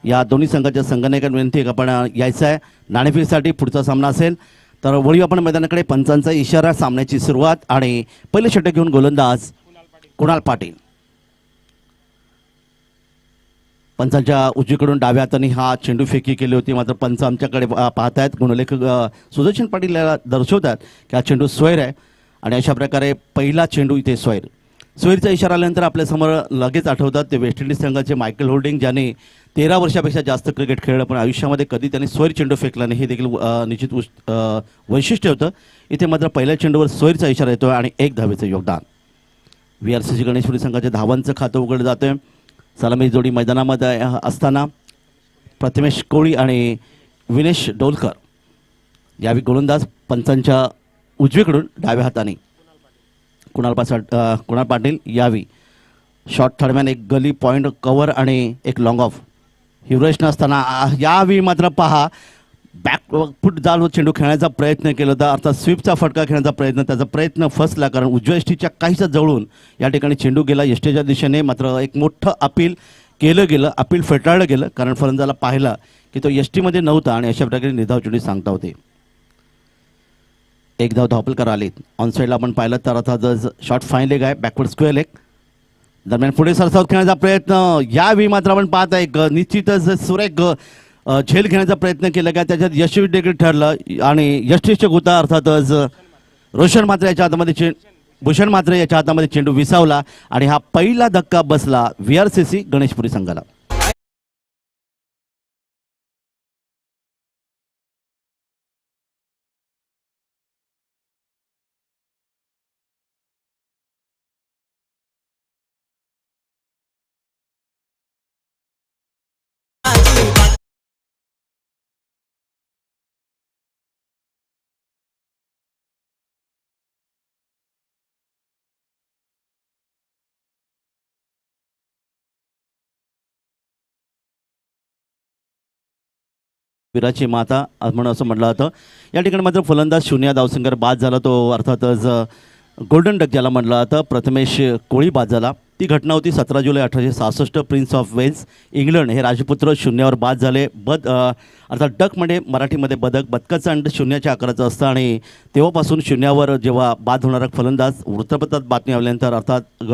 या दोन्ही संघाच्या संघनायकांना विनंती आहे की आपण यायचं आहे नाणेफेकीसाठी पुढचा सामना असेल। तर वळू आपण मैदानाकडे। पंचांचा इशारा, सामन्याची सुरुवात आणि पहिले षटक घेऊन गोलंदाज कुणाल पाटील। पंचांच्या उजवीकडून डाव्या हाताने हा चेंडू फेकी केली होती, मात्र पंच आमच्याकडे पाहत आहेत। गुणलेखक सुदर्शन पाटील याला दर्शवतात की हा चेंडू स्वैर आहे आणि अशा प्रकारे पहिला चेंडू इथे स्वैर। स्वैरचा इशारा आल्यानंतर आपल्यासमोर लगेच आठवतात ते वेस्ट इंडिज संघाचे मायकेल होल्डिंग, ज्याने 13 वर्षापेक्षा जास्त क्रिकेट खेळलं पण आयुष्यामध्ये कधी त्यांनी स्वैर चेंडू फेकला नाही, हे देखील निश्चित वैशिष्ट्य होतं। इथे मात्र पहिल्या चेंडूवर स्वैरचा इशारा येतो आणि 1 धावेचं योगदान। VRCC गणेशपुरी संघाच्या धावांचं खातं उघडलं जातंय। सलामी जोडी मैदानामध्ये असताना प्रथमेश कोळी आणि विनेश डोलकर यावेळी गोलंदाज। पंचांच्या उजवीकडून डाव्या हाताने कुणाल पाटील यावी शॉट थर्डमॅन, एक गली पॉइंट कव्हर आणि एक लॉंग ऑफ। हिवरेश नसताना यावेळी मात्र पहा बॅक फूट जाऊन चेंडू खेळण्याचा प्रयत्न केला होता, अर्थात स्वीपचा फटका खेळण्याचा प्रयत्न, त्याचा प्रयत्न फसला कारण उजव्या यष्टीच्या काहीसा जवळून या ठिकाणी चेंडू गेला यष्टीच्या दिशेने। मात्र एक मोठं अपील केलं गेलं, अपील फेटाळलं गेलं कारण फलंदाजाला पाहिला की तो यष्टीमध्ये नव्हता आणि अशा प्रकारे निर्धाव चेंडू सांगता होते। एक धाव धावपलकर आले। ऑन साईडला आपण पाहिलं तर अर्थात शॉट फाईन लेग आहे, बॅकवर्ड स्क्वेअर लेग। दरम्यान पुढे सरसावत खेळण्याचा प्रयत्न, यावेळी मात्र आपण पाहत आहे निश्चितच सुरेख झेल घेण्याचा प्रयत्न केला का, त्याच्यात यशस्वी देखील ठरलं आणि यष्टीचे गुता अर्थातच रोशन मात्रे याच्या हातामध्ये भूषण मात्रे याच्या हातामध्ये चेंडू विसावला आणि हा पहिला धक्का बसला VRCC गणेशपुरी संघाला। वीराची माता म्हणून असं म्हटलं होतं। या ठिकाणी मात्र फलंदाज शून्य धावसंख्येवर बाद झाला, तो अर्थातच गोल्डन डक ज्याला म्हटलं जातं, प्रथमेश कोळी बाद झाला। ती घटना होती 17 जुलै 1866। प्रिन्स ऑफ वेल्स इंग्लंड हे राजपुत्र शून्यावर बाद झाले। अर्थात डक म्हणजे मराठीमध्ये बदक, बदकाचं अंड शून्याच्या आकाराचं असतं आणि तेव्हापासून शून्यावर जेव्हा बाद होणारा फलंदाज वृत्तपत्रात बातमी आल्यानंतर अर्थात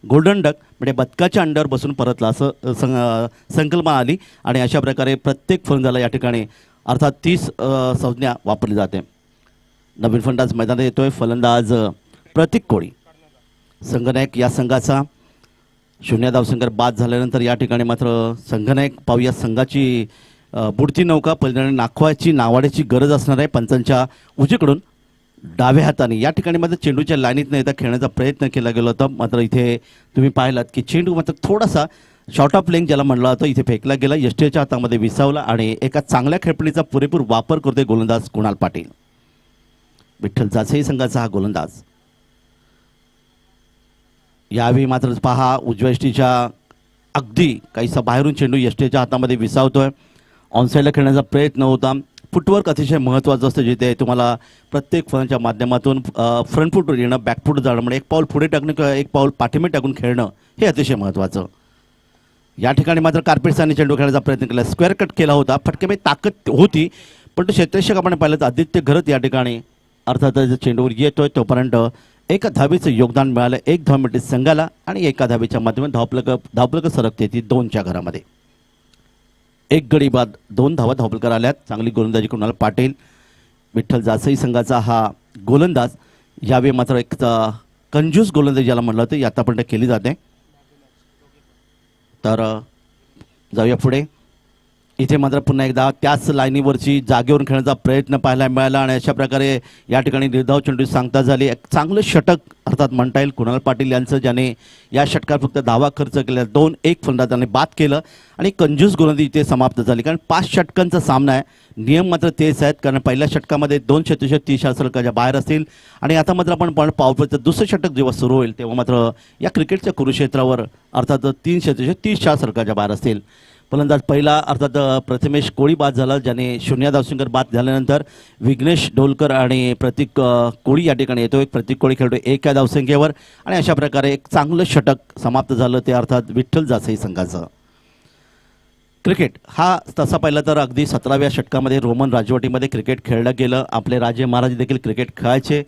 गोल्डन डक म्हणजे बदकाच्या अंड्यावर बसून परतला असं संकल्पना आली आणि अशा प्रकारे प्रत्येक फलंदाजाला या ठिकाणी अर्थात 30 संज्ञा वापरली जाते। नवीन फलंदाज मैदानात येतोय, फलंदाज प्रतीक कोळी संघनायक या संघाचा। शून्य धावसंख्येवर बाद झाल्यानंतर या ठिकाणी मात्र संघनायक पाहूया संघाची बुडती नौका पहिल्यांदा नाखवायची नावाड्याची गरज असणार आहे। पंचांच्या उजवीकडून डाव्या हाताने या ठिकाणी मात्र चेंडूच्या लाईनीत न येता खेळण्याचा प्रयत्न केला गेला होता, मात्र इथे तुम्ही पाहिलात की चेंडू मात्र थोडासा शॉर्ट ऑफ लेंग ज्याला म्हणलं होतं इथे फेकला गेला, यष्टीच्या हातामध्ये विसावला आणि एका चांगल्या खेळपणीचा पुरेपूर वापर करतोय गोलंदाज कुणाल पाटील। विठ्ठल जासई संघाचा हा गोलंदाज। यावेळी मात्र पहा उजव्या यष्टीच्या अगदी काहीसा बाहेरून चेंडू यष्टीच्या हातामध्ये विसावतोय। ऑनसाईडला खेळण्याचा प्रयत्न होता। फुटवर्क अतिशय महत्त्वाचं असतं, जिथे तुम्हाला प्रत्येक फलंदाजाच्या माध्यमातून फ्रंट फुटवर येणं, बॅक फुट जाणं, म्हणजे एक पाऊल पुढे टाकणं किंवा एक पाऊल पाठीमागे टाकून खेळणं हे अतिशय महत्त्वाचं। या ठिकाणी मात्र कार्पेटसाने चेंडू खेळण्याचा प्रयत्न केला, स्क्वेअर कट केला होता, फटकेमध्ये ताकद होती पण तो क्षेत्ररक्षक आपण पाहिलं तर आदित्य घरत या ठिकाणी अर्थातच चेंडूवर येतोय तोपर्यंत 1 धावेचं योगदान मिळालं। 1 धाव मिळते संघाला आणि 1 धावेच्या माध्यमातून धावपलक सरकते ती 2च्या घरामध्ये। 1 गडी बाद 2 धावा धावपलकर आल्यात। चांगली गोलंदाजी कुणाल पाटील। विठ्ठल जासई संघाचा हा गोलंदाज यावेळी मात्र एक कंजूस गोलंदाजी ज्याला म्हटलं होतं आतापर्यंत केली जाते। तर जाऊया पुढे। इथे मात्र पुन्हा एकदा त्याच लाईनीवरची जागेवरून खेळण्याचा प्रयत्न पाहायला मिळाला आणि अशा प्रकारे या ठिकाणी निर्धाव चेंडू सांगता झाली। एक चांगलं षटक अर्थात म्हणता येईल कुणाल पाटील यांचं, ज्याने या षटकात फक्त धावा खर्च केल्या, 2-1 फलंदाजाने बाद केलं आणि कंजूस गोलंदाजी इथे समाप्त झाली कारण 5 षटकांचा सामना आहे। नियम मात्र तेच आहेत कारण पहिल्या षटकामध्ये 2 क्षेत्ररक्षक 30 षटकाच्या बाहेर असतील आणि आता मात्र आपण पाहू तर दुसरं षटक जेव्हा सुरू होईल तेव्हा मात्र या क्रिकेटच्या कुरुक्षेत्रावर अर्थात 3 क्षेत्ररक्षक 30 षटकाच्या बाहेर असतील। फलंदाज पहिला अर्थात प्रथमेश कोळी बाद झाला, ज्याने शून्य धावसंख्येवर बाद झाल्यानंतर विघ्नेश डोलकर आणि प्रतीक कोळी या ठिकाणी येतो। एक प्रतीक कोळी खेळतो 1 धावसंख्येवर आणि अशा प्रकारे एक चांगलं षटक समाप्त झालं ते अर्थात विठ्ठल जासई संघाचं। क्रिकेट हा तसा पाहिला तर अगदी 17व्या शतकामध्ये रोमन राजवटीमध्ये क्रिकेट खेळलं गेलं. आपले राजे महाराजे देखील क्रिकेट खेळायचे.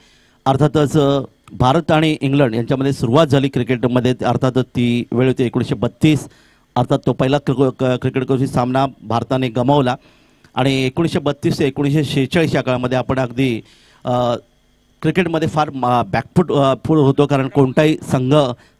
अर्थातच भारत आणि इंग्लंड यांच्यामध्ये सुरुवात झाली क्रिकेटमध्ये. अर्थातच ती वेळ होती 1932. अर्थात तो पहिला क्रिकेट कसोटी सामना भारताने गमावला आणि 1932 ते 1946 या काळामध्ये आपण अगदी क्रिकेटमध्ये फार बॅकफूट फूट होतो, कारण कोणताही संघ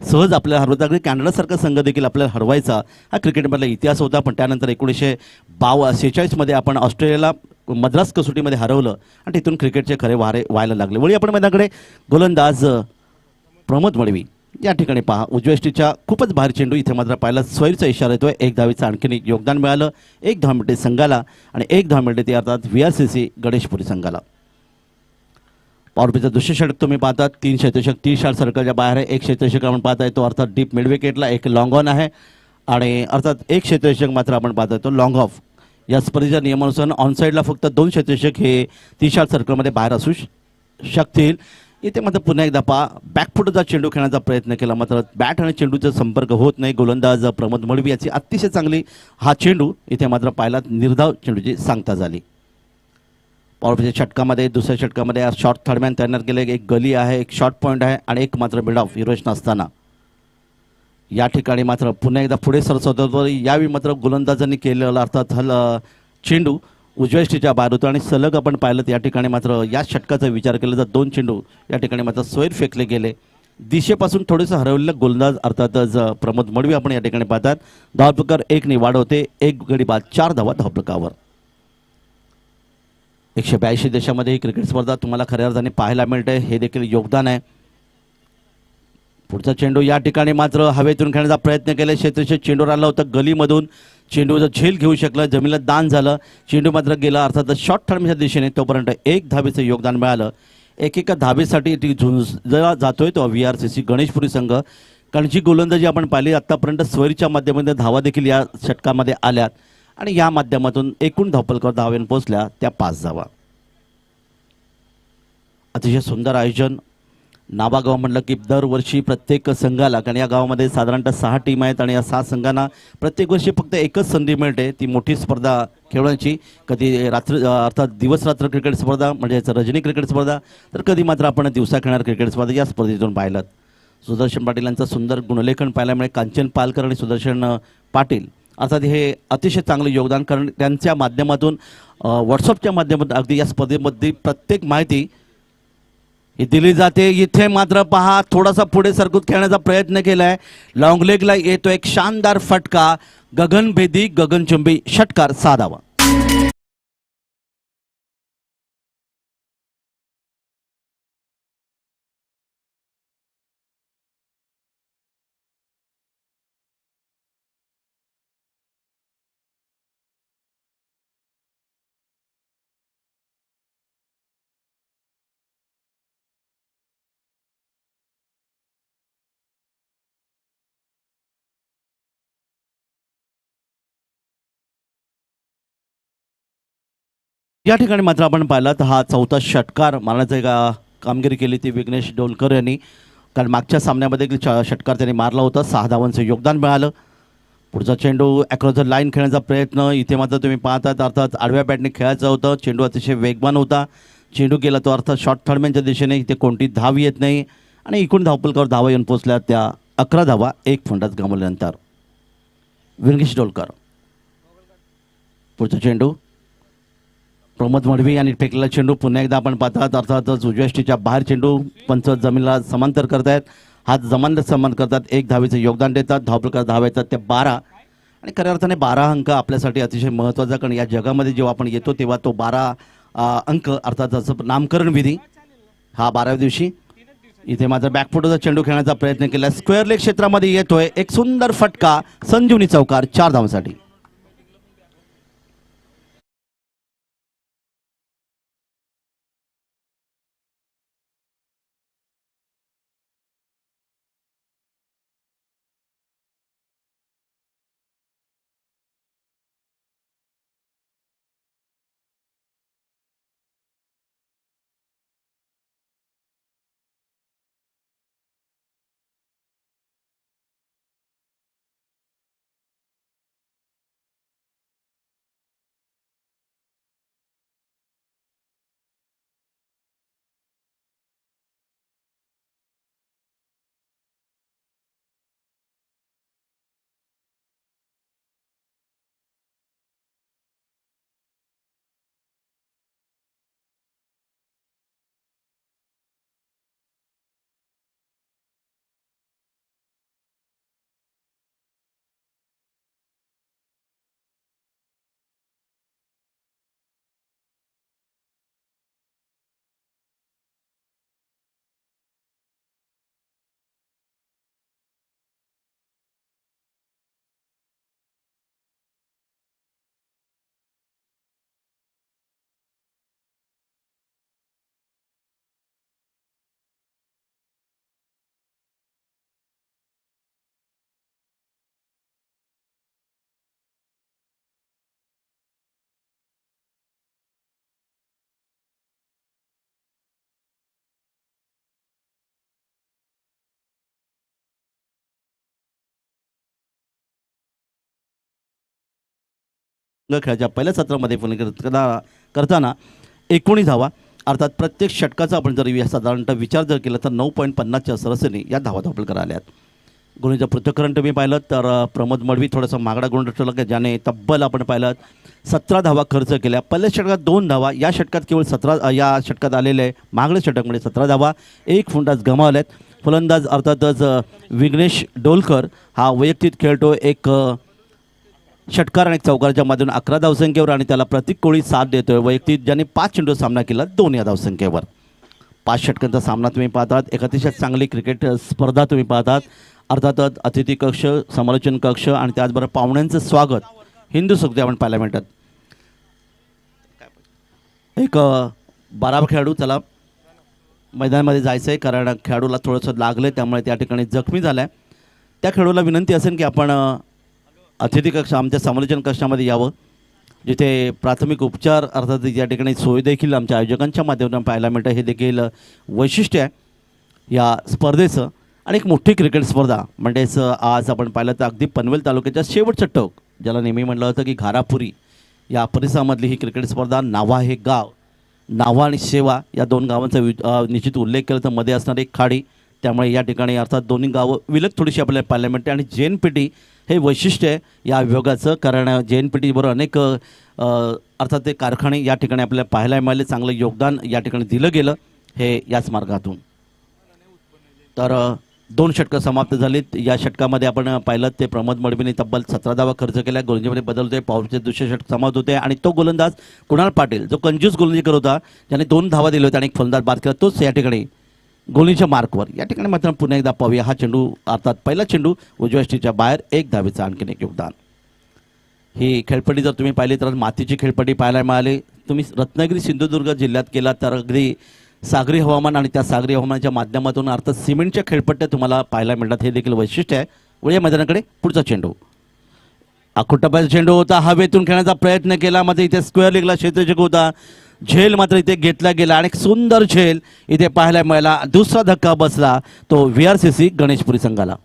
सहज आपल्याला हरवता. अगदी कॅनडासारखा संघ देखील आपल्याला हरवायचा हा क्रिकेटमधला इतिहास होता. पण त्यानंतर 1946मध्ये आपण ऑस्ट्रेलियाला मद्रास कसोटीमध्ये हरवलं आणि तिथून क्रिकेटचे खरे वारे व्हायला लागले. वळी आपण मैदानाकडे. गोलंदाज प्रमोद मडवी या ठिकाणी पहा, उजव्या खूपच भारी चेंडू. इथे मात्र पाहिला स्वैरचा इशारा येतोय. एक धावेचं आणखीन एक योगदान मिळालं. 1 धाव मिळते संघाला आणि 1 धाव मिळते ती अर्थात VRCC गणेशपुरी संघाला. पॉवरप्लेचं दुसरे षटक तुम्ही पाहता. 3 क्षेत्ररक्षक 30 शाट सर्कलच्या बाहेर आहे. 1 क्षेत्ररक्षक आपण पाहताय तो अर्थात डीप मिड विकेटला, एक लॉंग ऑन आहे आणि अर्थात 1 क्षेत्ररक्षक मात्र आपण पाहतोय तो लॉंग ऑफ. या स्पर्धेच्या नियमानुसार ऑनसाईडला फक्त 2 क्षेत्ररक्षक हे 30 शाट सर्कलमध्ये बाहेर असू शकतील. इथे मात्र पुन्हा एकदा पहा, बॅकफुटचा चेंडू खेळण्याचा प्रयत्न केला, मात्र बॅट आणि चेंडूचा संपर्क होत नाही. गोलंदाज प्रमोद मडवी याची अतिशय चांगली हा चेंडू. इथे मात्र पाहिला निर्धाव चेंडूची सांगता झाली. पॉवरप्लेच्या षटकामध्ये दुसऱ्या षटकामध्ये शॉर्ट थर्डमॅन तयार केले. एक गली आहे, एक शॉर्ट पॉईंट आहे आणि एक मात्र मिड ऑफ हिरोश नसताना या ठिकाणी मात्र पुन्हा एकदा पुढे सरसवतो. यावेळी मात्र गोलंदाजांनी केलेला अर्थात चेंडू उजव्या स्टीच्या बाहेर होतो आणि सलग आपण पाहिलं तर या ठिकाणी मात्र या षटकाचा विचार केला तर 2 चेंडू या ठिकाणी मात्र स्वैर फेकले गेले. दिशेपासून थोडेसं हरवलेलं गोलंदाज अर्थातच प्रमोद मडवी आपण या ठिकाणी पाहतात. धावफलकावर 1 ने वाढ होते. 1 गडी बाद 4 धावा धावफलकावर. 182 देशामध्ये ही क्रिकेट स्पर्धा तुम्हाला खऱ्या अर्थाने पाहायला मिळते. हे देखील योगदान आहे. पुढचा चेंडू या ठिकाणी मात्र हवेतून खेळण्याचा प्रयत्न केला. क्षेत्ररक्षक चेंडूवर आला होता गलीमधून. चेंडूचं झेल घेऊ शकलं, जमिनीला दान झालं. चेंडू मात्र गेला अर्थात शॉर्ट थर्डच्या दिशेने. तोपर्यंत 1 धावेचं योगदान मिळालं. एकेका धावेसाठी ती झुंजला जातोय तो VRCC गणेशपुरी संघ. कारण जी गोलंदाजी आपण पाहिली आत्तापर्यंत स्वैरच्या माध्यमातून धावा देखील या षटकामध्ये आल्यात आणि या माध्यमातून एकूण धावफलकावर धावेन पोहोचल्या त्या 5 धावा. अतिशय सुंदर आयोजन. नाबागाव म्हटलं की दरवर्षी प्रत्येक संघाला, कारण या गावामध्ये साधारणतः 6 टीम आहेत आणि या 6 संघांना प्रत्येक वर्षी फक्त एकच संधी मिळते ती मोठी स्पर्धा खेळण्याची. कधी रात्र अर्थात दिवस रात्र क्रिकेट स्पर्धा म्हणजे रजनी क्रिकेट स्पर्धा, तर कधी मात्र आपण दिवसा खेळणार क्रिकेट स्पर्धा. या स्पर्धेतून पाहिलं सुदर्शन पाटील यांचं सुंदर गुणलेखन पाहायला मिळेल. कांचन पालकर आणि सुदर्शन पाटील अर्थात हे अतिशय चांगलं योगदान, कारण त्यांच्या माध्यमातून व्हॉट्सअपच्या माध्यमातून अगदी या स्पर्धेमध्ये प्रत्येक माहिती ही दिली जाते. इथे मात्र पहा थोडासा पुढे सरकून खेळण्याचा प्रयत्न केलाय. लॉंग लेगला येतो एक शानदार फटका. गगनभेदी गगनचुंबी षटकार 6 धावा. या ठिकाणी मात्र आपण पाहिलं तर हा 4था षटकार मारण्याचा कामगिरी केली ती विघ्नेश डोलकर यांनी. कारण मागच्या सामन्यामध्ये षटकार त्यांनी मारला होता. 6 धावांचं योगदान मिळालं. पुढचा चेंडू अक्रॉस द लाईन खेळण्याचा प्रयत्न. इथे मात्र तुम्ही पाहतात अर्थात आडव्या बॅटने खेळायचा होता. चेंडू अतिशय वेगवान होता. चेंडू गेला तो अर्थात शॉर्ट थर्डमॅनच्या दिशेने. इथे कोणती धाव येत नाही आणि एकूण धावफलकावर धावा येऊन पोचल्या त्या 11 धावा 1 फंडात गमावल्यानंतर. विघ्नेश डोलकर. पुढचा चेंडू प्रमोद मडवी यांनी फेकलेला चेंडू पुन्हा एकदा आपण पाहतात अर्थातच उजव्या स्टीच्या बाहेर चेंडू. पंच जमिनीला समांतर करतायत. हात जमानला समान करतात. 1 धावेचं योगदान देतात. धावफलकावर धावा येतात त्या 12 आणि खऱ्या अर्थाने 12 अंक आपल्यासाठी अतिशय महत्त्वाचा, कारण या जगामध्ये जेव्हा आपण येतो तेव्हा तो 12 अंक अर्थात नामकरण विधी हा 12व्या दिवशी. इथे मात्र बॅकफुटचा चेंडू खेळण्याचा प्रयत्न केला. स्क्वेअर लेग क्षेत्रामध्ये येतोय एक सुंदर फटका. संजीवनी चौकार 4 धावांसाठी. खेळाच्या पहिल्या सत्रामध्ये करताना 19 धावा, अर्थात प्रत्येक षटकाचा आपण जर साधारणतः विचार जर केला तर 9.50च्या सरासरी या धावा धावपल आल्यात. गोलंदाजीचं पृथक्करण तुम्ही पाहिलं तर प्रमोद मडवी थोडासा मागडा गोलंदाज ठरला की ज्याने तब्बल आपण पाहिलं 17 धावा खर्च केल्या. पहिल्या षटकात 2 धावा, या षटकात केवळ 17, या षटकात आलेले मागल्या षटकामध्ये 17 धावा, एक फुंडास गमावल्यात. फलंदाज अर्थातच विघ्नेश डोलकर हा वैयक्तिक खेळतो एक षटकार आणि चौकाराच्या माध्यमातून 11 धावसंख्येवर आणि त्याला प्रतीक कोळी साथ देतोय. वैयक्तिक ज्याने 5 चेंडू सामना केला 2 या धावसंख्येवर. 5 षटकांचा सामना तुम्ही पाहतात. एक अतिशय चांगली क्रिकेट स्पर्धा तुम्ही पाहतात. अर्थातच अतिथी कक्ष, समालोचन कक्ष आणि त्याचबरोबर पाहुण्यांचं स्वागत हिंदू सुखदे आपण पाहायला मिळतात. एक 12 खेळाडू त्याला मैदानामध्ये जायचं आहे कारण खेळाडूला थोडंसं लागलं त्यामुळे त्या ठिकाणी जखमी झाला आहे. त्या खेळाडूला विनंती असेल की आपण अतिथी कक्ष आमच्या समालोचन कक्षामध्ये यावं, जिथे प्राथमिक उपचार अर्थात या ठिकाणी सोय देखील आमच्या आयोजकांच्या माध्यमातून पाहायला मिळतं. हे देखील वैशिष्ट्य आहे या स्पर्धेचं. आणि एक मोठी क्रिकेट स्पर्धा म्हणजेच आज आपण पाहिलं तर अगदी पनवेल तालुक्याच्या शेवटचं टोक, ज्याला नेहमी म्हटलं होतं की घारापुरी, या परिसरामधली ही क्रिकेट स्पर्धा. नावा हे गाव, नावा आणि शेवा या 2 गावांचा निश्चित उल्लेख केला तर मध्ये असणारी एक खाडी, त्यामुळे या ठिकाणी अर्थात दोन्ही गावं विलग थोडीशी आपल्याला पाहायला मिळते. आणि JNPT हे वैशिष्ट्य आहे या विभागाचं, कारण JNPT बरोबर अनेक अर्थात ते कारखाने या ठिकाणी आपल्याला पाहायला मिळाले. चांगलं योगदान या ठिकाणी दिलं गेलं हे याच मार्गातून. तर 2 षटकं समाप्त झालीत. या षटकामध्ये आपण पाहिलं ते प्रमोद मडवीने तब्बल 17 धावा खर्च केल्या. गोलंदाजीमध्ये बदल होते, पॉवरचे दुसरे षटक समाप्त होते आणि तो गोलंदाज कुणाल पाटील जो कंजूस गोलंदाजी करत होता, ज्याने 2 धावा दिल्या होत्या आणि एक फलंदाज बाद केला, तोच या ठिकाणी गोलीच्या मार्कवर. या ठिकाणी मात्र पुन्हा एकदा पाहूया हा चेंडू, अर्थात पहिला चेंडू उजव्या यष्टीच्या बाहेर, 1 धावेचं आणखीन एक योगदान. ही खेळपट्टी जर तुम्ही पाहिली तर मातीची खेळपट्टी पाहायला मिळाली. तुम्ही रत्नागिरी सिंधुदुर्ग जिल्ह्यात केला तर अगदी सागरी हवामान आणि त्या सागरी हवामानाच्या माध्यमातून अर्थात सिमेंटच्या खेळपट्ट्या तुम्हाला पाहायला मिळतात. हे देखील वैशिष्ट्य आहे. वळूया मैदानाकडे. पुढचा चेंडू अखुट्टापायचा चेंडू होता, हवेतून खेळण्याचा प्रयत्न केला, मात्र इथे स्क्वेअर लेगला क्षेत्ररक्षक होता, झेल मात्र इथे घेतला गेला आणि एक सुंदर झेल इथे पाहायला मिळाला. दुसरा धक्का बसला तो VRCC गणेशपुरी संघाला.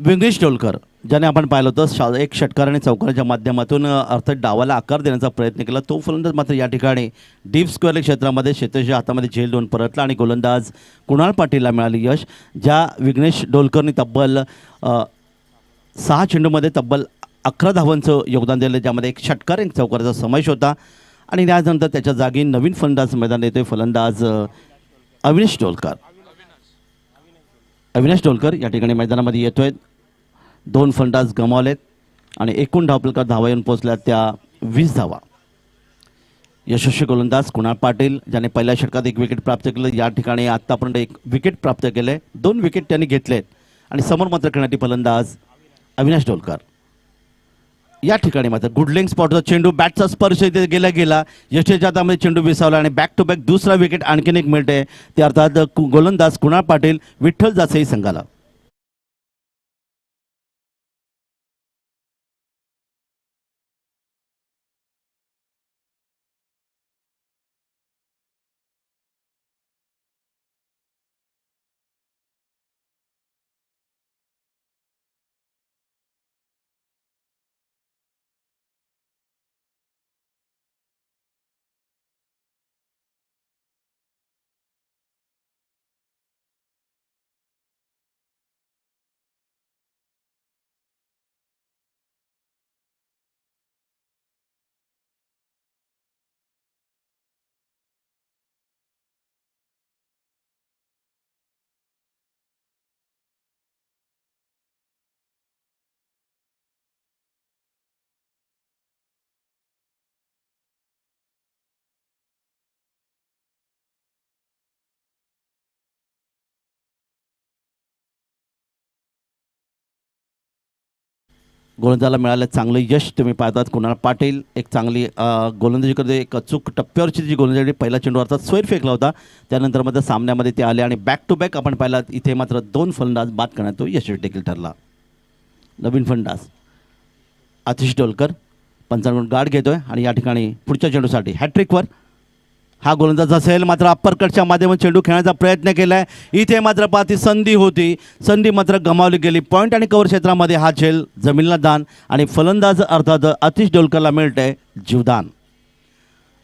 विघ्नेश डोलकर ज्याने आपण पाहिलं होतं एक षटकार आणि चौकाराच्या माध्यमातून अर्थात डावाला आकार देण्याचा प्रयत्न केला. तो फलंदाज मात्र या ठिकाणी डीप स्क्वेअर क्षेत्रामध्ये क्षेत्राच्या हातामध्ये झेल देऊन परतला आणि गोलंदाज कुणाल पाटीलला मिळाली यश. ज्या विघ्नेश डोलकरने तब्बल 6 चेंडूमध्ये तब्बल 11 धावांचं योगदान दिलं, ज्यामध्ये एक षटकार एक चौकाराचा समावेश होता. आणि त्यानंतर त्याच्या जागी नवीन फलंदाज मैदान येतोय, फलंदाज अविनाश डोलकर. अविनाश डोलकर या ठिकाणी मैदानामध्ये येतोय. 2 फलंदाज गमावलेत आणि एकूण धावपलकार धावा येऊन पोहोचल्या त्या 20 धावा. यशस्वी गोलंदाज कुणाल पाटील ज्याने पहिल्या षटकात 1 विकेट प्राप्त केलं, या ठिकाणी आत्तापर्यंत 1 विकेट प्राप्त केले, 2 विकेट त्यांनी घेतलेत. आणि समोर मात्र खेळणारी फलंदाज अविनाश डोलकर. या ठिकाणी मात्र गुड लेंग स्पॉटचा चेंडू, बॅटचा स्पर्श इथे गेला यष्टीच्या हातामध्ये चेंडू विसावला आणि बॅक टू बॅक दुसरा विकेट आणखीन एक मिळते, ते अर्थात गोलंदाज कुणाल पाटील विठ्ठल जासई संघाला. गोलंदाजाला मिळालं चांगलं यश तुम्ही पाहतात. कुणाल पाटील एक चांगली गोलंदाजी करते. एक अचूक टप्प्यावरची जी गोलंदाजी पहिला चेंडू अर्थात स्वैर फेकला होता. त्यानंतर मात्र सामन्यामध्ये ते आले आणि बॅक टू बॅक आपण पाहिलात इथे मात्र 2 फलंदाज बाद करण्यात तो यशस्वी देखील ठरला. नवीन फलंदाज आतिश डोलकर पंचांकडून गाठ घेतोय आणि या ठिकाणी पुढच्या चेंडूसाठी हॅट्रिकवर हा गोलंदाज असेल. मात्र अप्पर कटच्या माध्यमातून चेंडू खेळण्याचा प्रयत्न केला आहे. इथे मात्र पाहती संधी होती. संधी मात्र गमावली गेली. पॉईंट आणि कव्हर क्षेत्रामध्ये हा झेल जमिनीला दान आणि फलंदाज अर्थात आतिश डोलकरला मिळतंय जीवदान.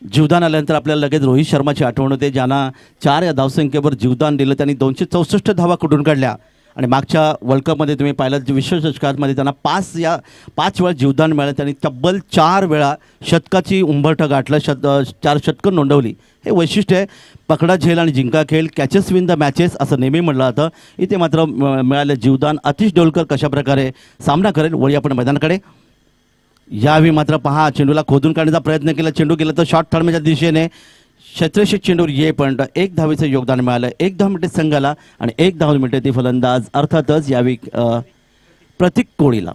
जीवदान आल्यानंतर आपल्याला लगेच रोहित शर्माची आठवण होते, ज्यांना 4 या धावसंख्येवर जीवदान दिलं. त्यांनी 264 धावा कुठून काढल्या आणि मागच्या वर्ल्ड कपमध्ये तुम्ही पाहिलं विश्वचषकामध्ये त्यांना 5 वेळा जीवदान मिळालं. त्यांनी तब्बल 4 वेळा शतकाची उंबरठं गाठलं. 4 शतकं नोंदवली. हे वैशिष्ट्य आहे. पकडा झेल आणि जिंका खेळ, कॅचेस विन द मॅचेस असं नेहमी म्हटलं जातं. इथे मात्र मिळालं जीवदान. आतिश डोलकर कशाप्रकारे सामना करेल वळी आपण मैदानाकडे. यावेळी मात्र पहा चेंडूला खोदून काढण्याचा प्रयत्न केला. चेंडू गेला तर शॉर्ट थर्डच्या दिशेने क्षेत्ररक्षक चेंडूवर येईपर्यंत 1 धावेचं योगदान मिळालं. 1 धाव मिनिटे संघाला आणि 1 धाव मिनिटे ती फलंदाज अर्थातच यावेळी प्रतीक कोळीला.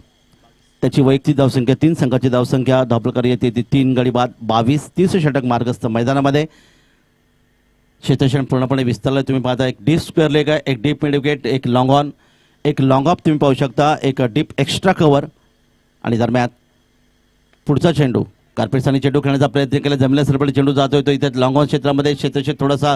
त्याची वैयक्तिक धावसंख्या 3, संघाची धावसंख्या धावप्रकार येते ती 3 गडी बाद 22. 30 षटक मार्गस्थ मैदानामध्ये. क्षेत्ररक्षण पूर्णपणे विस्तारलं. तुम्ही पाहता एक डीप स्क्वेअर लेग आहे, एक डीप मिड विकेट, एक लॉंग ऑन, एक लॉंग ऑफ तुम्ही पाहू शकता, एक डीप एक्स्ट्रा कव्हर आणि दरम्यान पुढचा चेंडू कार्पेटसानी चेंडू खेळण्याचा प्रयत्न केला. जमिनीला सरपडे चेंडू जातोय तो इथे लॉंग ऑन क्षेत्रामध्ये क्षेत्ररक्षक थोडासा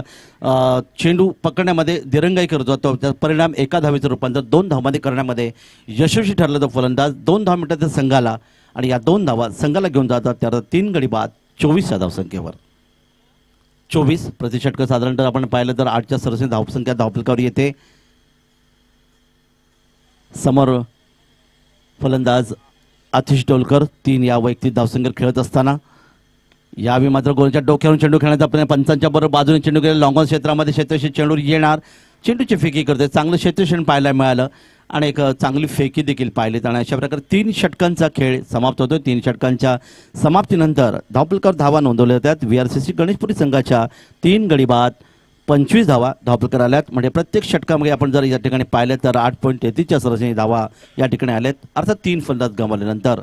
चेंडू पकडण्यामध्ये दिरंगाई करत होता. त्याचा परिणाम 1 धावेचं रूपांतर 2 धावांमध्ये करण्यामध्ये यशस्वी ठरला तो फलंदाज. 2 धाव मिनिटाच्या संघाला आणि या 2 धावा संघाला घेऊन जातात. त्यावर 3 गडी बाद 24 या धावसंख्येवर. 24 प्रतिषटक साधारणतः आपण पाहिलं तर 8च्या सरासरी धावसंख्या धावफलकावर येते. समोर फलंदाज आतिश डोलकर 3 या वैयक्तिक धावसंख्येवर खेळत असताना यावेळी मात्र गोलच्या डोक्यावरून चेंडू खेळण्याचा प्रयत्न. पंचांच्या बरोबर बाजूने चेंडू गेला. लॉंगॉन क्षेत्रामध्ये क्षेत्ररक्षक चेंडूवर येणार. चेंडूची फेकी करते. चांगलं क्षेत्ररक्षण पाहायला मिळालं आणि एक चांगली फेकी देखील पाहिली. आणि अशा प्रकारे 3 षटकांचा खेळ समाप्त होतो. 3 षटकांच्या समाप्तीनंतर धावफलकावर धावा नोंदवल्या जातात. VRCC गणेशपुरी संघाच्या 3 गडी बाद 25 धावा धावफलकावर आल्यात. म्हणजे प्रत्येक षटकामध्ये आपण जर या ठिकाणी पाहिलं तर 8.33च्या सरासरी धावा या ठिकाणी आल्यात. अर्थात 3 फलंदाज गमावल्यानंतर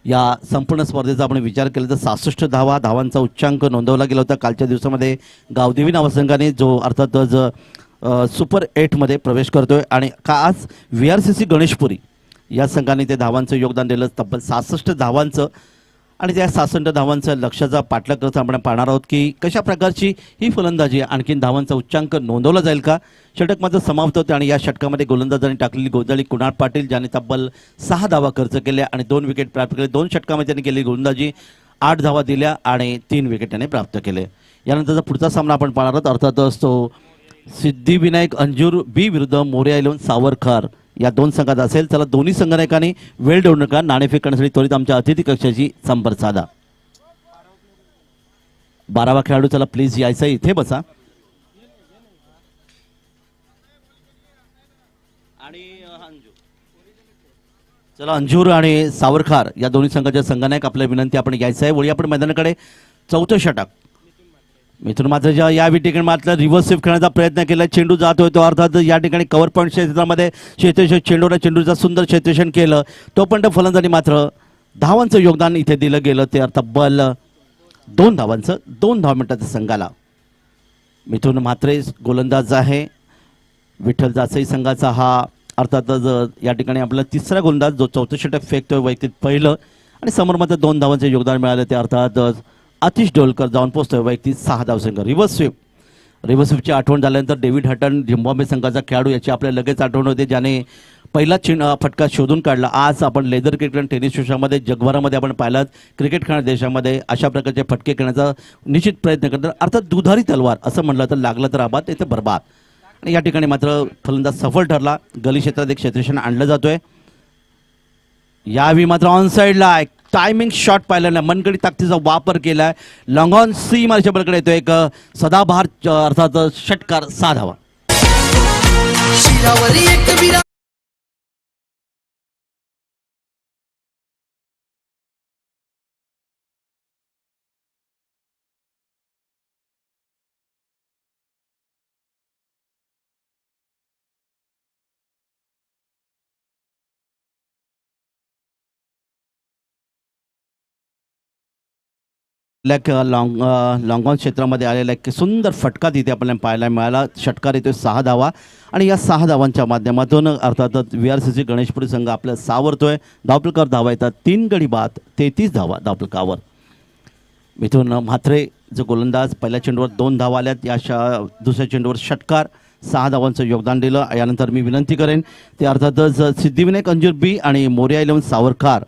या संपूर्ण स्पर्धेचा आपण विचार केला तर 66 धावांचा उच्चांक नोंदवला गेला होता. कालच्या दिवसामध्ये गावदेवी नावसंघाने जो अर्थातच सुपर 8मध्ये प्रवेश करतोय आणि आज VRCC गणेशपुरी या संघाने ते धावांचं योगदान दिलं. तब्बल 66 धावांचं आणि त्या 66 धावांचं लक्षाचा पाठलाग करत आपण पाहणार आहोत की कशा प्रकारची ही फलंदाजी आणखीन धावांचा उच्चांक नोंदवला जाईल का. षटक मात्र समाप्त होते आणि या षटकामध्ये गोलंदाजांनी टाकलेली गोंधळी कुणाल पाटील ज्याने तब्बल 6 धावा खर्च केल्या आणि 2 विकेट प्राप्त केले. 2 षटकामध्ये त्यांनी केलेली गोलंदाजी 8 धावा दिल्या आणि 3 विकेट त्याने प्राप्त केले. यानंतरचा पुढचा सामना आपण पाहणार आहोत. अर्थातच तो सिद्धिविनायक अंजूर बी विरुद्ध मोरया 11 सावरकर या 2 संघात असेल. चला दोन्ही संघनायकांनी वेळ देऊ नका. नाणेफेक करण्यासाठी त्वरित आमच्या अतिथी कक्षाची संपर्क साधा. 12वा खेळाडू चला प्लीज यायचं इथे बसा. चला अंजूर आणि सावरकर या दोन्ही संघाच्या संघनायक आपल्या विनंती आपण यायचं आहे. वळी आपण मैदानाकडे. 4थं षटक मिथून मात्र या ठिकाणी मात्र रिव्हर्स स्वीप खेळण्याचा प्रयत्न केला. चेंडू जात होतो अर्थात या ठिकाणी कव्हर पॉईंट क्षेत्रामध्ये क्षेत्ररक्षक चेंडूचा सुंदर क्षेत्ररक्षण केलं. तोपर्यंत फलंदाजी मात्र धावांचं योगदान इथे दिलं गेलं. ते तब्बल 2 धावांचं 2 धाव मिनिटाच्या संघाला. मिथून म्हात्रे गोलंदाज आहे. विठ्ठल जासई संघाचा हा अर्थातच या ठिकाणी आपला 3रा गोलंदाज जो 4थं षटक फेकतोय वैयक्तिक पहिलं आणि समोर मात्र 2 धावांचं योगदान मिळालं. ते अर्थातच आतिश डोलकर जाऊन पोहोचतोय वैयक्तिक 6 धावसंख्या. रिव्हर्स स्वीपची आठवण झाल्यानंतर डेव्हिड हटन झिम्बाब्वे संघाचा खेळाडू याची आपल्याला लगेच आठवण होते ज्याने पहिला फटका शोधून काढला. आज आपण लेदर क्रिकेट आणि टेनिस विश्वामध्ये जगभरामध्ये आपण पाहिलं क्रिकेट खेळणाऱ्या देशामध्ये अशा प्रकारचे फटके खेळण्याचा निश्चित प्रयत्न करतात. अर्थात दुधारी तलवार असं म्हटलं तर लागलं तर आबाद ते बरबाद. आणि या ठिकाणी मात्र फलंदाज सफल ठरला. गली क्षेत्रात एक क्षेत्ररक्षण आणलं जातोय. यावेळी मात्र ऑन साईडला टायमिंग शॉट पाहिला ना मनगडी ताकदीचा वापर केलाय. लॉंग ऑन सी मारच्या बरोबर येतो एक सदाबहार अर्थात षटकार 6 धावा. लाईक लॉंग ऑन क्षेत्रामध्ये आलेला एक सुंदर फटका तिथे आपल्याला पाहायला मिळाला. षटकार येतोय 6 धावा आणि या 6 धावांच्या माध्यमातून अर्थातच VRCC गणेशपुरी संघ आपल्या सावरतोय. धावफलकावर धावा येतात 3 गडी बाद 33 धावा धावफलकावर. मिथून म्हात्रे जो गोलंदाज पहिल्या चेंडूवर 2 धावा आल्यात. दुसऱ्या चेंडूवर षटकार 6 धावांचं योगदान दिलं. यानंतर मी विनंती करेन ते अर्थातच सिद्धिविनायक अंजूर बी आणि मोरिया 11 सावरकार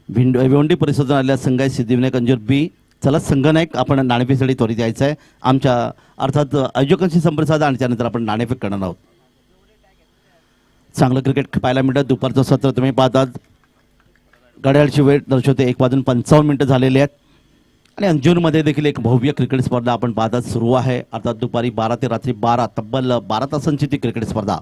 भिवंडी परिसरातून आलेल्या संघ आहे सिद्धिविनायक अंजूर बी. चला संघनायक आपण नाणेफेकसाठी त्वरित यायचं आहे. आमच्या अर्थात आयोजकांशी संपर्क साधा आणि त्यानंतर आपण नाणेफेक करणार आहोत. चांगलं क्रिकेट पाहायला मिळतं. दुपारचं सत्र तुम्ही पाहतात. घड्याळची वेळ दर्शवते 1:55 झालेले आहेत आणि अंजूरमध्ये देखील एक भव्य क्रिकेट स्पर्धा आपण पाहतात सुरू आहे. अर्थात दुपारी 12 ते रात्री 12 तब्बल 12 तासांची ती क्रिकेट स्पर्धा.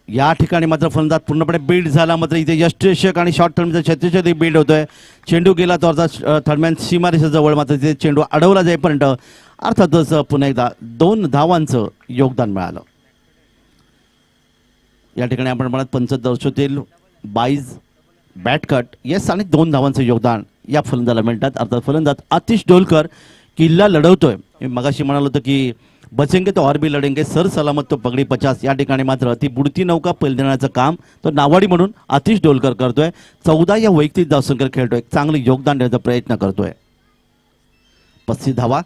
या ठिकाणी मात्र फलंदाज पूर्णपणे बिल्ड झाला. मात्र इथे यष्टिषक आणि शॉर्ट टर्मचा छत्तीसशे बिल्ड होतोय. चेंडू गेला तो अर्थात थर्डमॅन सीमारेषेजवळ. मात्र तिथे चेंडू अडवला जाईपर्यंत अर्थातच पुन्हा एकदा 2 धावांचं योगदान मिळालं. या ठिकाणी आपण म्हणत पंच दर्शवतील 22 बॅट कट येस आणि 2 धावांचं योगदान या फलंदाजाला मिळतात. अर्थात फलंदाज आतिश डोलकर किल्ला लढवतोय. मी मगाशी म्हणालो होतं की बचेंगे तो और भी लढेंगे सर सलामत तो पगडी 50. या ठिकाणी मात्र ती बुडती नौका पेलदेण्याचं काम तो नावाडी म्हणून आतिश डोलकर करतोय. 14 या वैयक्तिक धावसंख्येवर खेळतोय. चांगलं योगदान देण्याचा प्रयत्न करतोय. 35 धावा.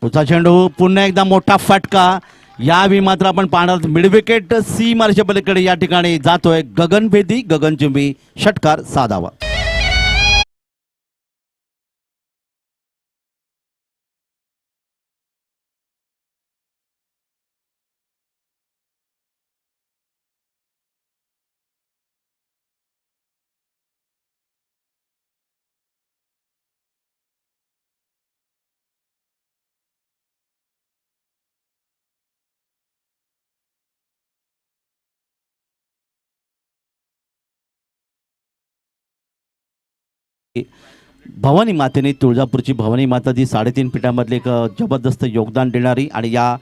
पुढचा चेंडू पुन्हा एकदा मोठा फटका. यावेळी मात्र आपण पाहणार मिड विकेट सीमारेषे पलीकडे या ठिकाणी जातोय गगनभेदी गगनचुंबी षटकार 6 धावा. भवानी मातेने तुळजापूरची भवानी माता जी 3.5 फीटामधले एक जबरदस्त योगदान देणारी आणि या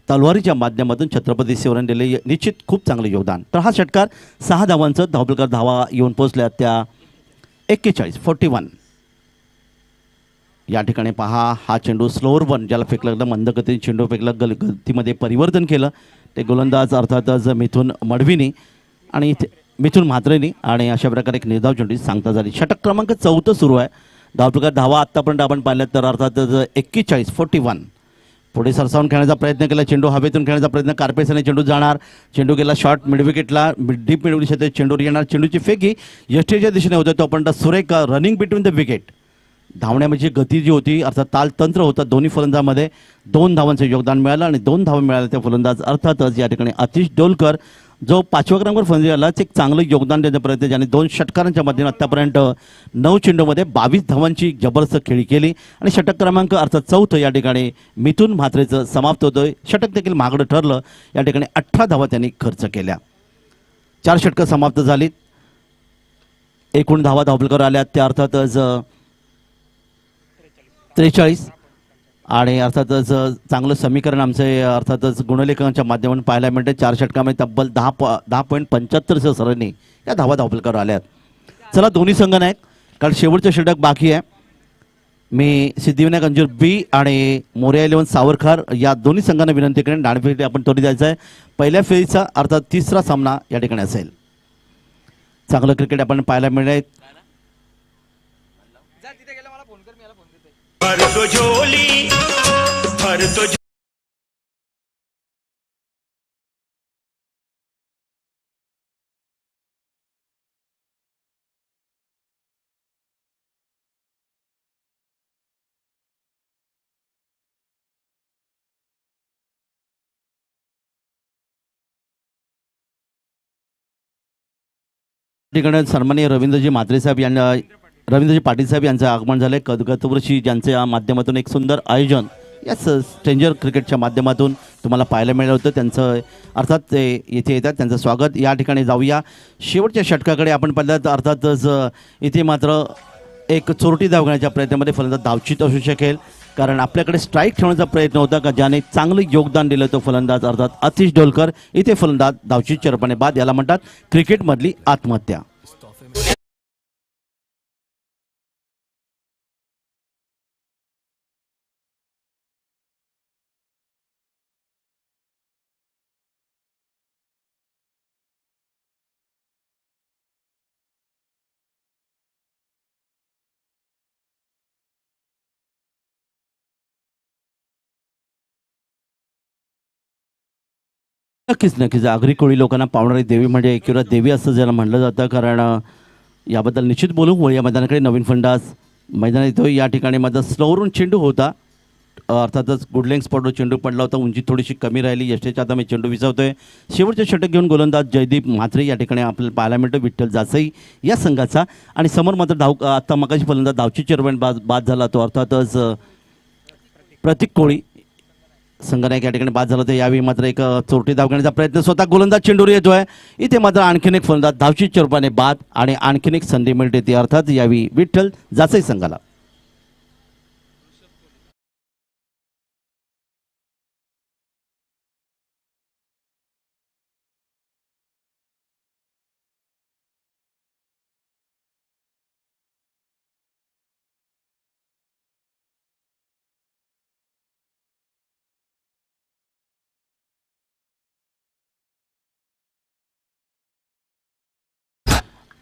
तलवारीच्या माध्यमातून छत्रपती शिवरायांनी दिले निश्चित खूप चांगलं योगदान. तर हा षटकार 6 धावांचं धावफलकावर धावा येऊन पोहोचल्या त्या 41 या ठिकाणी पहा. हा चेंडू स्लोअर वन ज्याला फेकलं गेलं मंदगतीने चेंडू फेकलं गतीमध्ये परिवर्तन केलं ते गोलंदाज अर्थातच मिथून मडवीनी आणि मिथून म्हात्रेनी आणि अशा प्रकारे एक निर्धाव चेंडू सांगता झाली. षटक क्रमांक 4 सुरू आहे. धावफलकावर धावा आत्तापर्यंत आपण पाहिल्यात तर अर्थातच 41 पुढे सरसावून खेळण्याचा प्रयत्न केला. चेंडू हवेतून खेळण्याचा प्रयत्न कार्पेसने चेंडू जाणार. चेंडू गेला शॉर्ट मिड विकेटला डीप मिड विकेट चेंडूवर येणार. चेंडूची फेकी यष्टीच्या दिशेने होते. तो पण सुरेख रनिंग बिटवीन द विकेट. धावण्याची गती जी होती अर्थात तालतंत्र होतं दोन्ही फलंदाजामध्ये. 2 धावांचं योगदान मिळालं आणि 2 धावा मिळाल्या त्या फलंदाज अर्थातच या ठिकाणी आतिश डोलकर जो 5व्या क्रमांकावर फलंदाजी आला एक चांगलं योगदान देण्याचा प्रयत्न ज्याने 2 षटकारांच्या माध्यमातून आत्तापर्यंत 9 चेंडूमध्ये 22 धावांची जबरदस्त खेळी केली आणि षटक क्रमांक अर्थात 4 या ठिकाणी मिथून म्हात्रेचं समाप्त होतोय. षटक देखील महागडं ठरलं. या ठिकाणी 18 धावा त्यांनी खर्च केल्या. 4 षटकं समाप्त झाली. एकूण धावा धावफलकावर आल्या त्या अर्थातच 43 आणि अर्थातच चांगलं समीकरण आमचे अर्थातच गुणलेखनाच्या माध्यमातून पाहायला मिळते. 4 षटकामध्ये तब्बल 10.75 सरांनी या धावा धावफलकावर आल्यात. चला दोन्ही संघ नाहीत कारण शेवटचं षटक बाकी आहे. मी सिद्धिविनायक अंजूर बी आणि मोरिया 11 सावरकर या दोन्ही संघांना विनंती करेन नाणेफेक आपण त्वरित जायचं आहे. पहिल्या फेरीचा अर्थात 3रा सामना या ठिकाणी असेल. चांगलं क्रिकेट आपण पाहायला मिळेल. भर तो झोली भर तो ठिकाणी सन्माननीय रवींद्रजी म्हात्रे साहेब यांना रवींद्रजी पाटील साहेब यांचं आगमन झालं आहे. गतवर्षी ज्यांच्या माध्यमातून एक सुंदर आयोजन या स्ट्रेंजर क्रिकेटच्या माध्यमातून तुम्हाला पाहायला मिळालं होतं त्यांचं अर्थात ते इथे येतात त्यांचं स्वागत. या ठिकाणी जाऊया शेवटच्या षटकाकडे आपण पाहिलं तर अर्थातच इथे मात्र एक चोरटी धाव घेण्याच्या प्रयत्नामध्ये फलंदाज धावचीत असू शकेल कारण आपल्याकडे स्ट्राईक ठेवण्याचा प्रयत्न होता का ज्याने चांगलं योगदान दिलं तो फलंदाज अर्थात आतिश डोलकर. इथे फलंदाज धावचीत चरपणे बाद याला म्हणतात क्रिकेटमधली आत्महत्या. नक्कीच, नक्कीच. आगरी कोळी लोकांना पावणारी देवी म्हणजे एकविरा देवी असं ज्याला म्हटलं जातं. कारण याबद्दल निश्चित बोलू. या मैदानाकडे नवीन फंडास मैदानात येतो. या ठिकाणी माझा स्लोवरून चेंडू होता. अर्थातच गुड लेंग स्पॉटवर चेंडू पडला होता. उंची थोडीशी कमी राहिली. यष्टीच्या आता मी चेंडू विचारतोय. शेवटचे षटक घेऊन गोलंदाज जयदीप म्हात्रे या ठिकाणी आपल्याला पाहायला मिळतो. विठ्ठल जासई या संघाचा आणि समोर मात्र आता मगाशी फलंदाज धावची चेअरमॅन बाद झाला तो अर्थातच प्रतीक कोळी संघनायक या ठिकाणी बाद झाला तर यावेळी मात्र एक चोरटी धाव घेण्याचा प्रयत्न स्वतः गोलंदाज चेंडूर येतोय. इथे मात्र आणखीन एक फलंदाज धावची चेरपाने बाद आणि आणखीन एक संधी मिळते ती अर्थात यावेळी विठ्ठल जासई संघाला.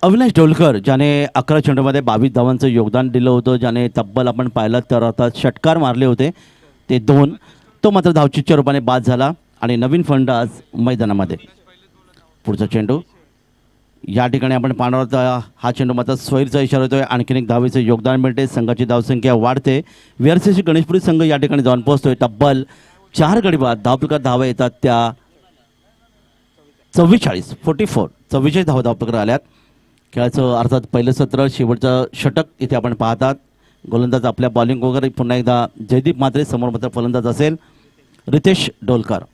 अविनाश डोलकर ज्याने 11 चेंडूमध्ये 22 धावांचं योगदान दिलं होतं. ज्याने तब्बल आपण पाहिलं तर आता षटकार मारले होते ते 2. तो मात्र धावचीच्या रूपाने बाद झाला आणि नवीन फलंदाज मैदानामध्ये. पुढचा चेंडू या ठिकाणी आपण पाहणार आहोत. हा चेंडू मात्र स्वैरचा इशारा होतोय. आणखीन एक धावेचं योगदान मिळते. संघाची धावसंख्या वाढते. VRCC गणेशपुरी संघ या ठिकाणी जाऊन पोहोचतोय. तब्बल 4 गडी बाद धावपलकार धावा येतात त्या 44 धावा धावपलकार आल्यात. खेळाचं अर्थात पहिलं सत्र शेवटचं षटक इथे आपण पाहतात. गोलंदाज आपल्या बॉलिंग वगैरे पुन्हा एकदा जयदीप म्हात्रे समोर मात्र फलंदाज असेल रितेश डोलकर.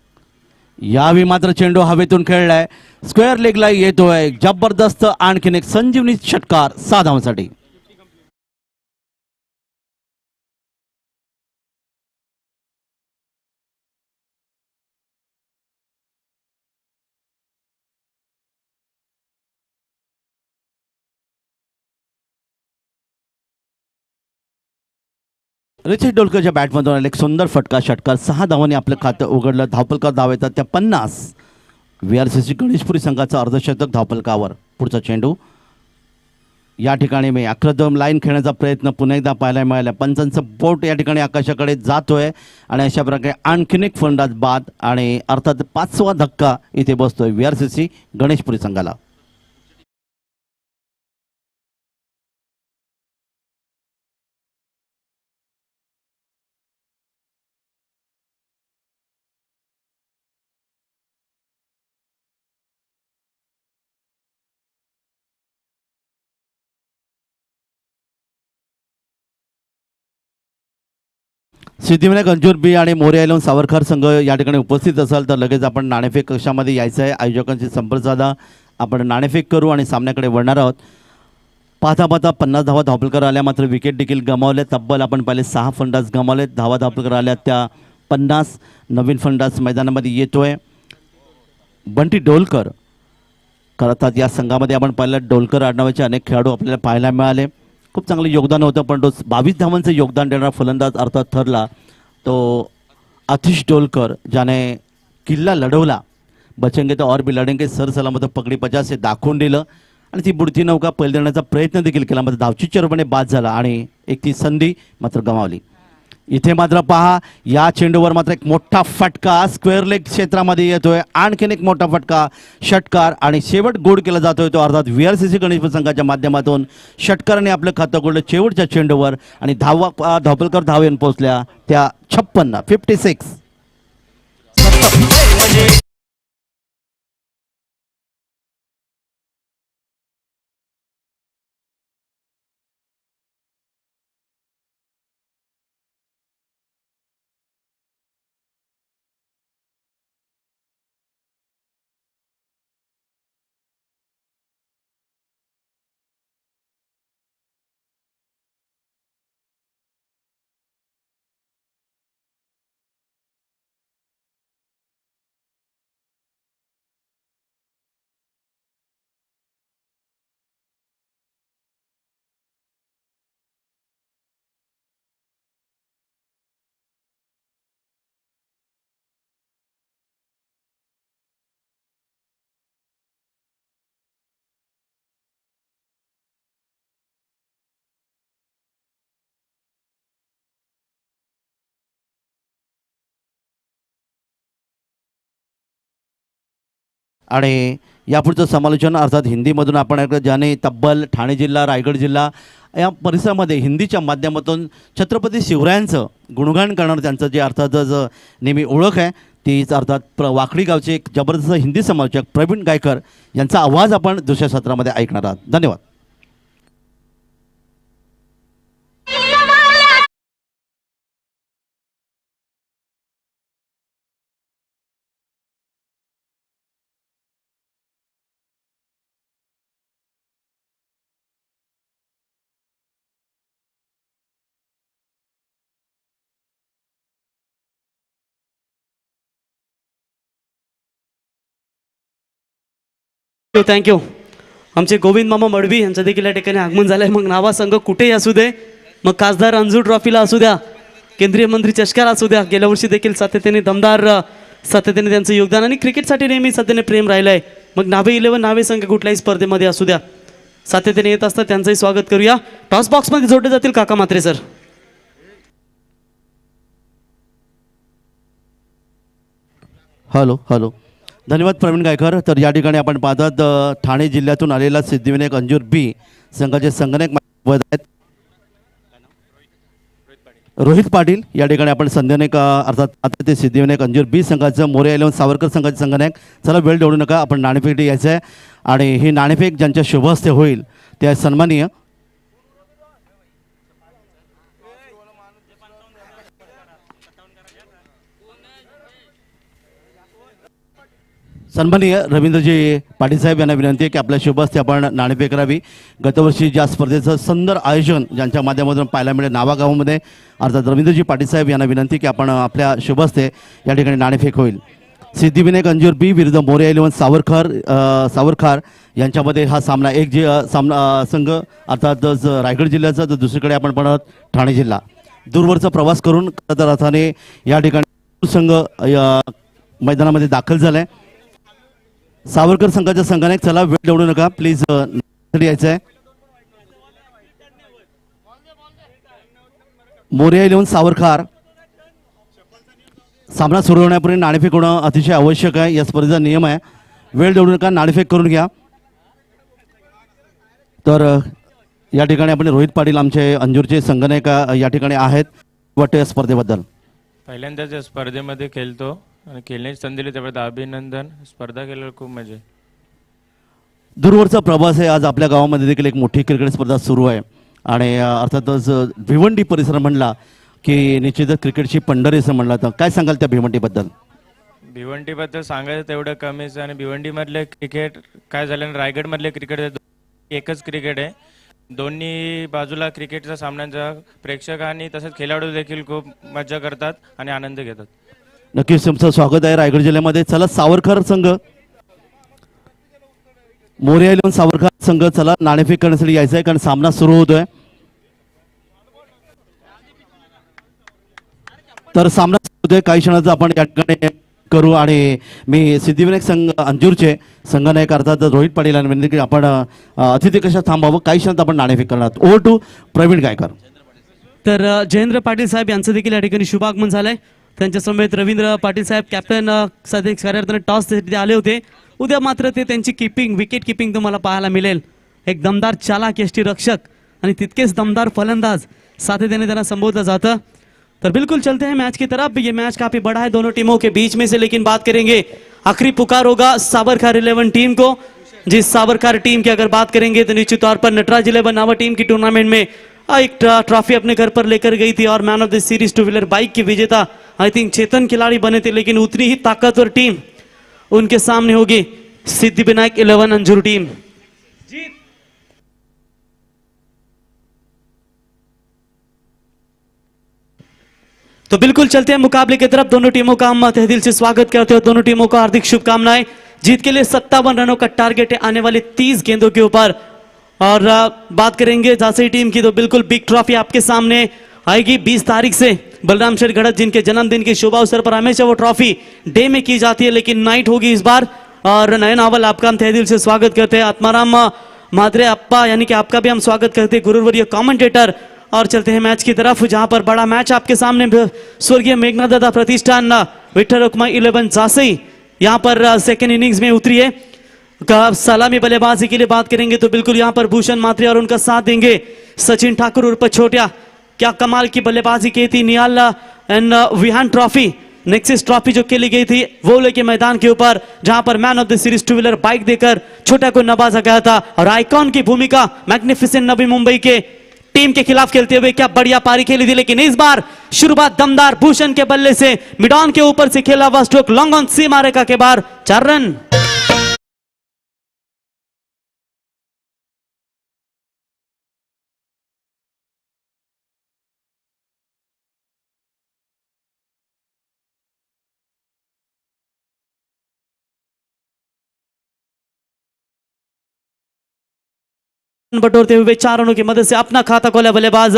यावेळी मात्र चेंडू हवेतून खेळलाय. स्क्वेअर लेगला येतोय. जबरदस्त आणखीन एक संजीवनी षटकार 6 धावांसाठी. रितेश डोलकरच्या बॅटमधून एक सुंदर फटका षटकार 6 धावांनी आपलं खातं उघडलं. धावपलकार धाव येतात त्या 50. VRCC गणेशपुरी संघाचं अर्धशतक धावपलकावर. पुढचा चेंडू या ठिकाणी मी आक्रमक लाईन खेळण्याचा प्रयत्न पुन्हा एकदा पाहायला मिळाला. पंचांचं बोट या ठिकाणी आकाशाकडे जातोय आणि अशा प्रकारे आणखीन एक फलंदाज बाद आणि अर्थात 5वा धक्का इथे बसतोय VRCC गणेशपुरी संघाला. सिद्धिविनायक अंजूर बी आणि मोरे एलोन सावरकर संघ या ठिकाणी उपस्थित असाल तर लगेच आपण नाणेफेक कक्षामध्ये यायचं आहे. आयोजकांशी संपर्क साधा. आपण नाणेफेक करू आणि सामन्याकडे वळणार आहोत. पाहता पाहता 50 धावा धावपलकर आल्या. मात्र विकेट देखील गमावल्या. तब्बल आपण पाहिले 6 फलंदाज गमावले. धावा धावपलकर आल्या त्या 50. नवीन फलंदाज मैदानामध्ये येतोय बंटी डोलकर. करतात या संघामध्ये आपण पाहिलं डोलकर आडनावाचे अनेक खेळाडू आपल्याला पाहायला मिळाले. खूप चांगलं योगदान होतं. पण तो 22 धावांचं योगदान देणारा फलंदाज अर्थात ठरला तो आतिश डोलकर ज्याने किल्ला लढवला. बचेंगे तो और भी लढेंगे सर सलामत पगडी 50 हे दाखवून दिलं आणि ती बुडती नौका पैल देण्याचा प्रयत्न देखील केला. मात्र धावची चेरपणे बाद झाला आणि एक ती संधी मात्र गमावली. इथे मात्र पहा या चेंडूवर मात्र एक मोठा फटका स्क्वेअर लेग क्षेत्रामध्ये येतोय. आणखीन एक मोठा फटका षटकार आणि शेवट गोड केला जातोय तो अर्थात VRCC गणेशपुरी संघाच्या माध्यमातून. षटकाराने आपलं खातं गोडलं शेवटच्या चेंडूवर आणि धावपलकर धाव येऊन पोहोचल्या त्या 56. आणि यापुढचं समालोचन अर्थात हिंदीमधून आपण ऐकलं, ज्याने तब्बल ठाणे जिल्हा, रायगड जिल्हा या परिसरामध्ये हिंदीच्या माध्यमातून छत्रपती शिवरायांचं गुणगान करणारं त्यांचं जे अर्थातच नेहमी ओळख आहे, तीच अर्थात वाकडी गावचे एक जबरदस्त हिंदी समालोचक प्रवीण गायकर यांचा आवाज आपण दुसऱ्या सत्रामध्ये ऐकणार आहात. धन्यवाद. थँक्यू. आमचे गोविंद मामा मडवी यांचं देखील या ठिकाणी आगमन झालं आहे. मग नावा संघ कुठेही असू दे, मग खासदार रणजी ट्रॉफीला असू द्या, केंद्रीय मंत्री चषकाला असू द्या, गेल्या वर्षी देखील सातत्याने दमदार सातत्याने त्यांचं योगदान आणि क्रिकेटसाठी नेहमी सातत्याने प्रेम राहिलं आहे. मग नावे 11 नावे संघ कुठल्याही स्पर्धेमध्ये असू द्या, सातत्याने येत असतात, त्यांचंही स्वागत करूया. टॉस बॉक्समध्ये जोडले जातील काका म्हात्रे सर. Hello hello. धन्यवाद प्रवीण गायकर. तर या ठिकाणी आपण पाहतात ठाणे जिल्ह्यातून आलेला सिद्धिविनायक अंजूर बी संघाचे संगणक आहेत रोहित पाटील. या ठिकाणी आपण संगणक अर्थात आता ते सिद्धिविनायक अंजूर बी संघाचं मोरे 11 सावरकर संघाचे संगणक. चला वेळ देऊ नका, आपण नाणेफेक यायचं आहे आणि ही नाणेफेक ज्यांच्या शुभ हस्ते होईल ते सन्माननीय रवींद्रजी पाटील साहेब यांना विनंती आहे की आपल्या शुभ हस्ते आपण नाणेफेक करावी. गतवर्षी ज्या स्पर्धेचं सुंदर आयोजन ज्यांच्या माध्यमातून पाहायला मिळेल नावागावामध्ये, अर्थात रवींद्रजी पाटील साहेब यांना विनंती की आपण आपल्या शुभ हस्ते या ठिकाणी नाणेफेक होईल. सिद्धिविनायक अंजूर बी विरुद्ध मोरे 11 सावरखार यांच्यामध्ये हा सामना एक जे सामना संघ अर्थातच रायगड जिल्ह्याचा, तर दुसरीकडे आपण पण ठाणे जिल्हा. दूरवरचा प्रवास करून खरं तर अर्थाने या ठिकाणी संघ मैदानामध्ये दाखल झाला आहे. सावरकर संघाच्या संघाने चला वेळ देऊ नका प्लीज, यायचं आहे. मोरे 11 सावरखार. सामना सुरू होण्यापूर्वी नाणेफेक होणं अतिशय आवश्यक आहे, या स्पर्धेचा नियम आहे. वेळ देऊ नका, नाणेफेक करून घ्या. तर या ठिकाणी आपण रोहित पाटील आमचे अंजूरचे संघनायक या ठिकाणी आहेत. वाटतं या स्पर्धेबद्दल? पहिल्यांदाच या स्पर्धेमध्ये खेळतो आणि खेळण्याची संधी दिली त्याबद्दल अभिनंदन. स्पर्धा केल्यावर खूप मजा आहे. दूरवरचा प्रवास आहे. आज आपल्या गावामध्ये देखील एक मोठी क्रिकेट स्पर्धा सुरू आहे आणि अर्थातच भिवंडी परिसर म्हणला की निश्चितच क्रिकेटची पंढरी असं म्हणलं तर काय सांगाल त्या भिवंडीबद्दल? भिवंडीबद्दल सांगायचं तेवढं कमीच आणि भिवंडीमधले क्रिकेट काय झालं आणि रायगडमधले क्रिकेट एकच क्रिकेट आहे. दोन्ही बाजूला क्रिकेटचा सामन्यांचा प्रेक्षक आणि तसंच खेळाडू देखील खूप मजा करतात आणि आनंद घेतात. नक्कीच तुमचं स्वागत आहे रायगड जिल्ह्यामध्ये. चला सावरकर संघ, मोरे 11 सावरकर संघ, चला नाणेफेक करण्यासाठी यायचं आहे कारण सामना सुरू होतोय. तर सामना सुरू होतोय, काही क्षणाचं आपण या ठिकाणी करू आणि मी सिद्धिविनायक संघ अंजूरचे संघनायक अर्थात रोहित पाटील यांना विनंती की आपण अतिथी कशा थांबावं, काही क्षणात आपण नाणेफेक करणार. Over to Pravin Gaykar. तर जयेंद्र पाटील साहेब यांचं देखील या ठिकाणी शुभागमन झालंय. त्यांच्या समेत रवींद्र पाटील साहेब कॅप्टन सध्या कार्यार्थाने टॉस साठी आले होते. उद्या मात्र ते त्यांची किपिंग विकेट किपिंग तुम्हाला पाहायला मिळेल. एक दमदार चालाक यष्टीरक्षक आणि तितकेच दमदार फलंदाज सातत्याने त्यांना संबोधलं जातं. तर बिल्कुल चलते हैं मैच की तरफ. ये मैच काफी बड़ा है दोनों टीमों के बीच में से, लेकिन बात करेंगे आखिरी पुकार होगा सावरकर 11 टीम को. जिस सावरकर टीम की अगर बात करेंगे तो निश्चित तौर पर नटराज 11 नावा टीम की टूर्नामेंट में एक ट्रॉफी अपने घर पर लेकर गई थी और man of the series 2 wheeler bike की विजेता आई थिंक चेतन खिलाड़ी बने थे. लेकिन उतनी ही ताकतवर टीम उनके सामने होगी सिद्धिविनायक 11 अंजूर टीम. तो बिल्कुल चलते हैं मुकाबले की तरफ. दोनों टीमों का हम तहे दिल से स्वागत करते हैं. दोनों टीमों को हार्दिक शुभकामनाएं. जीत के लिए 57 रनों का टारगेट है आने वाले 30 गेंदों के ऊपर. और बात करेंगे झांसी टीम की तो बिल्कुल बिग ट्रॉफी आपके सामने आएगी 20 तारीख से. बलराम शेठ गढ़त जिनके जन्मदिन के शुभ अवसर पर हमेशा वो ट्रॉफी डे में की जाती है, लेकिन नाइट होगी इस बार. और नयन अवल आपका हम तहे दिल से स्वागत करते हैं. आत्माराम मादरे अप्पा यानी कि आपका भी हम स्वागत करते हैं, गुरुवर्य कमेंटेटर. और चलते हैं मैच की तरफ जहां पर बड़ा मैच आपके सामने स्वर्गीय मेघनाथ दादा प्रतिष्ठान विठ्ठल रुक्माई 11 झांसी यहाँ पर सेकेंड इनिंग्स में उतरी है। सलामी बल्लेबाजी के लिए बात करेंगे तो बिल्कुल यहाँ पर भूषण मात्रे और उनका साथ देंगे सचिन ठाकुर उर्फ छोटिया। क्या कमाल की बल्लेबाजी की थी। Nihal and Vihan trophy, Nexis trophy जो खेली गई थी वो लेके मैदान के ऊपर, जहां पर man of the series two wheeler bike देकर छोटा को नवाजा गया था। और आइकॉन की भूमिका मैग्निफिसेंट नवी मुंबई के टीम के खिलाफ खेलते हुए क्या बढ़िया पारी खेली थी। लेकिन इस बार शुरुआत दमदार भूषण के बल्ले से, मिड ऑन के ऊपर से खेला हुआ स्ट्रोक लॉन्ग ऑन सीमा रेखा के बाहर, 4 रन। बटोरते हुए 4 रनों की मदद से अपना खाता खोला बल्लेबाज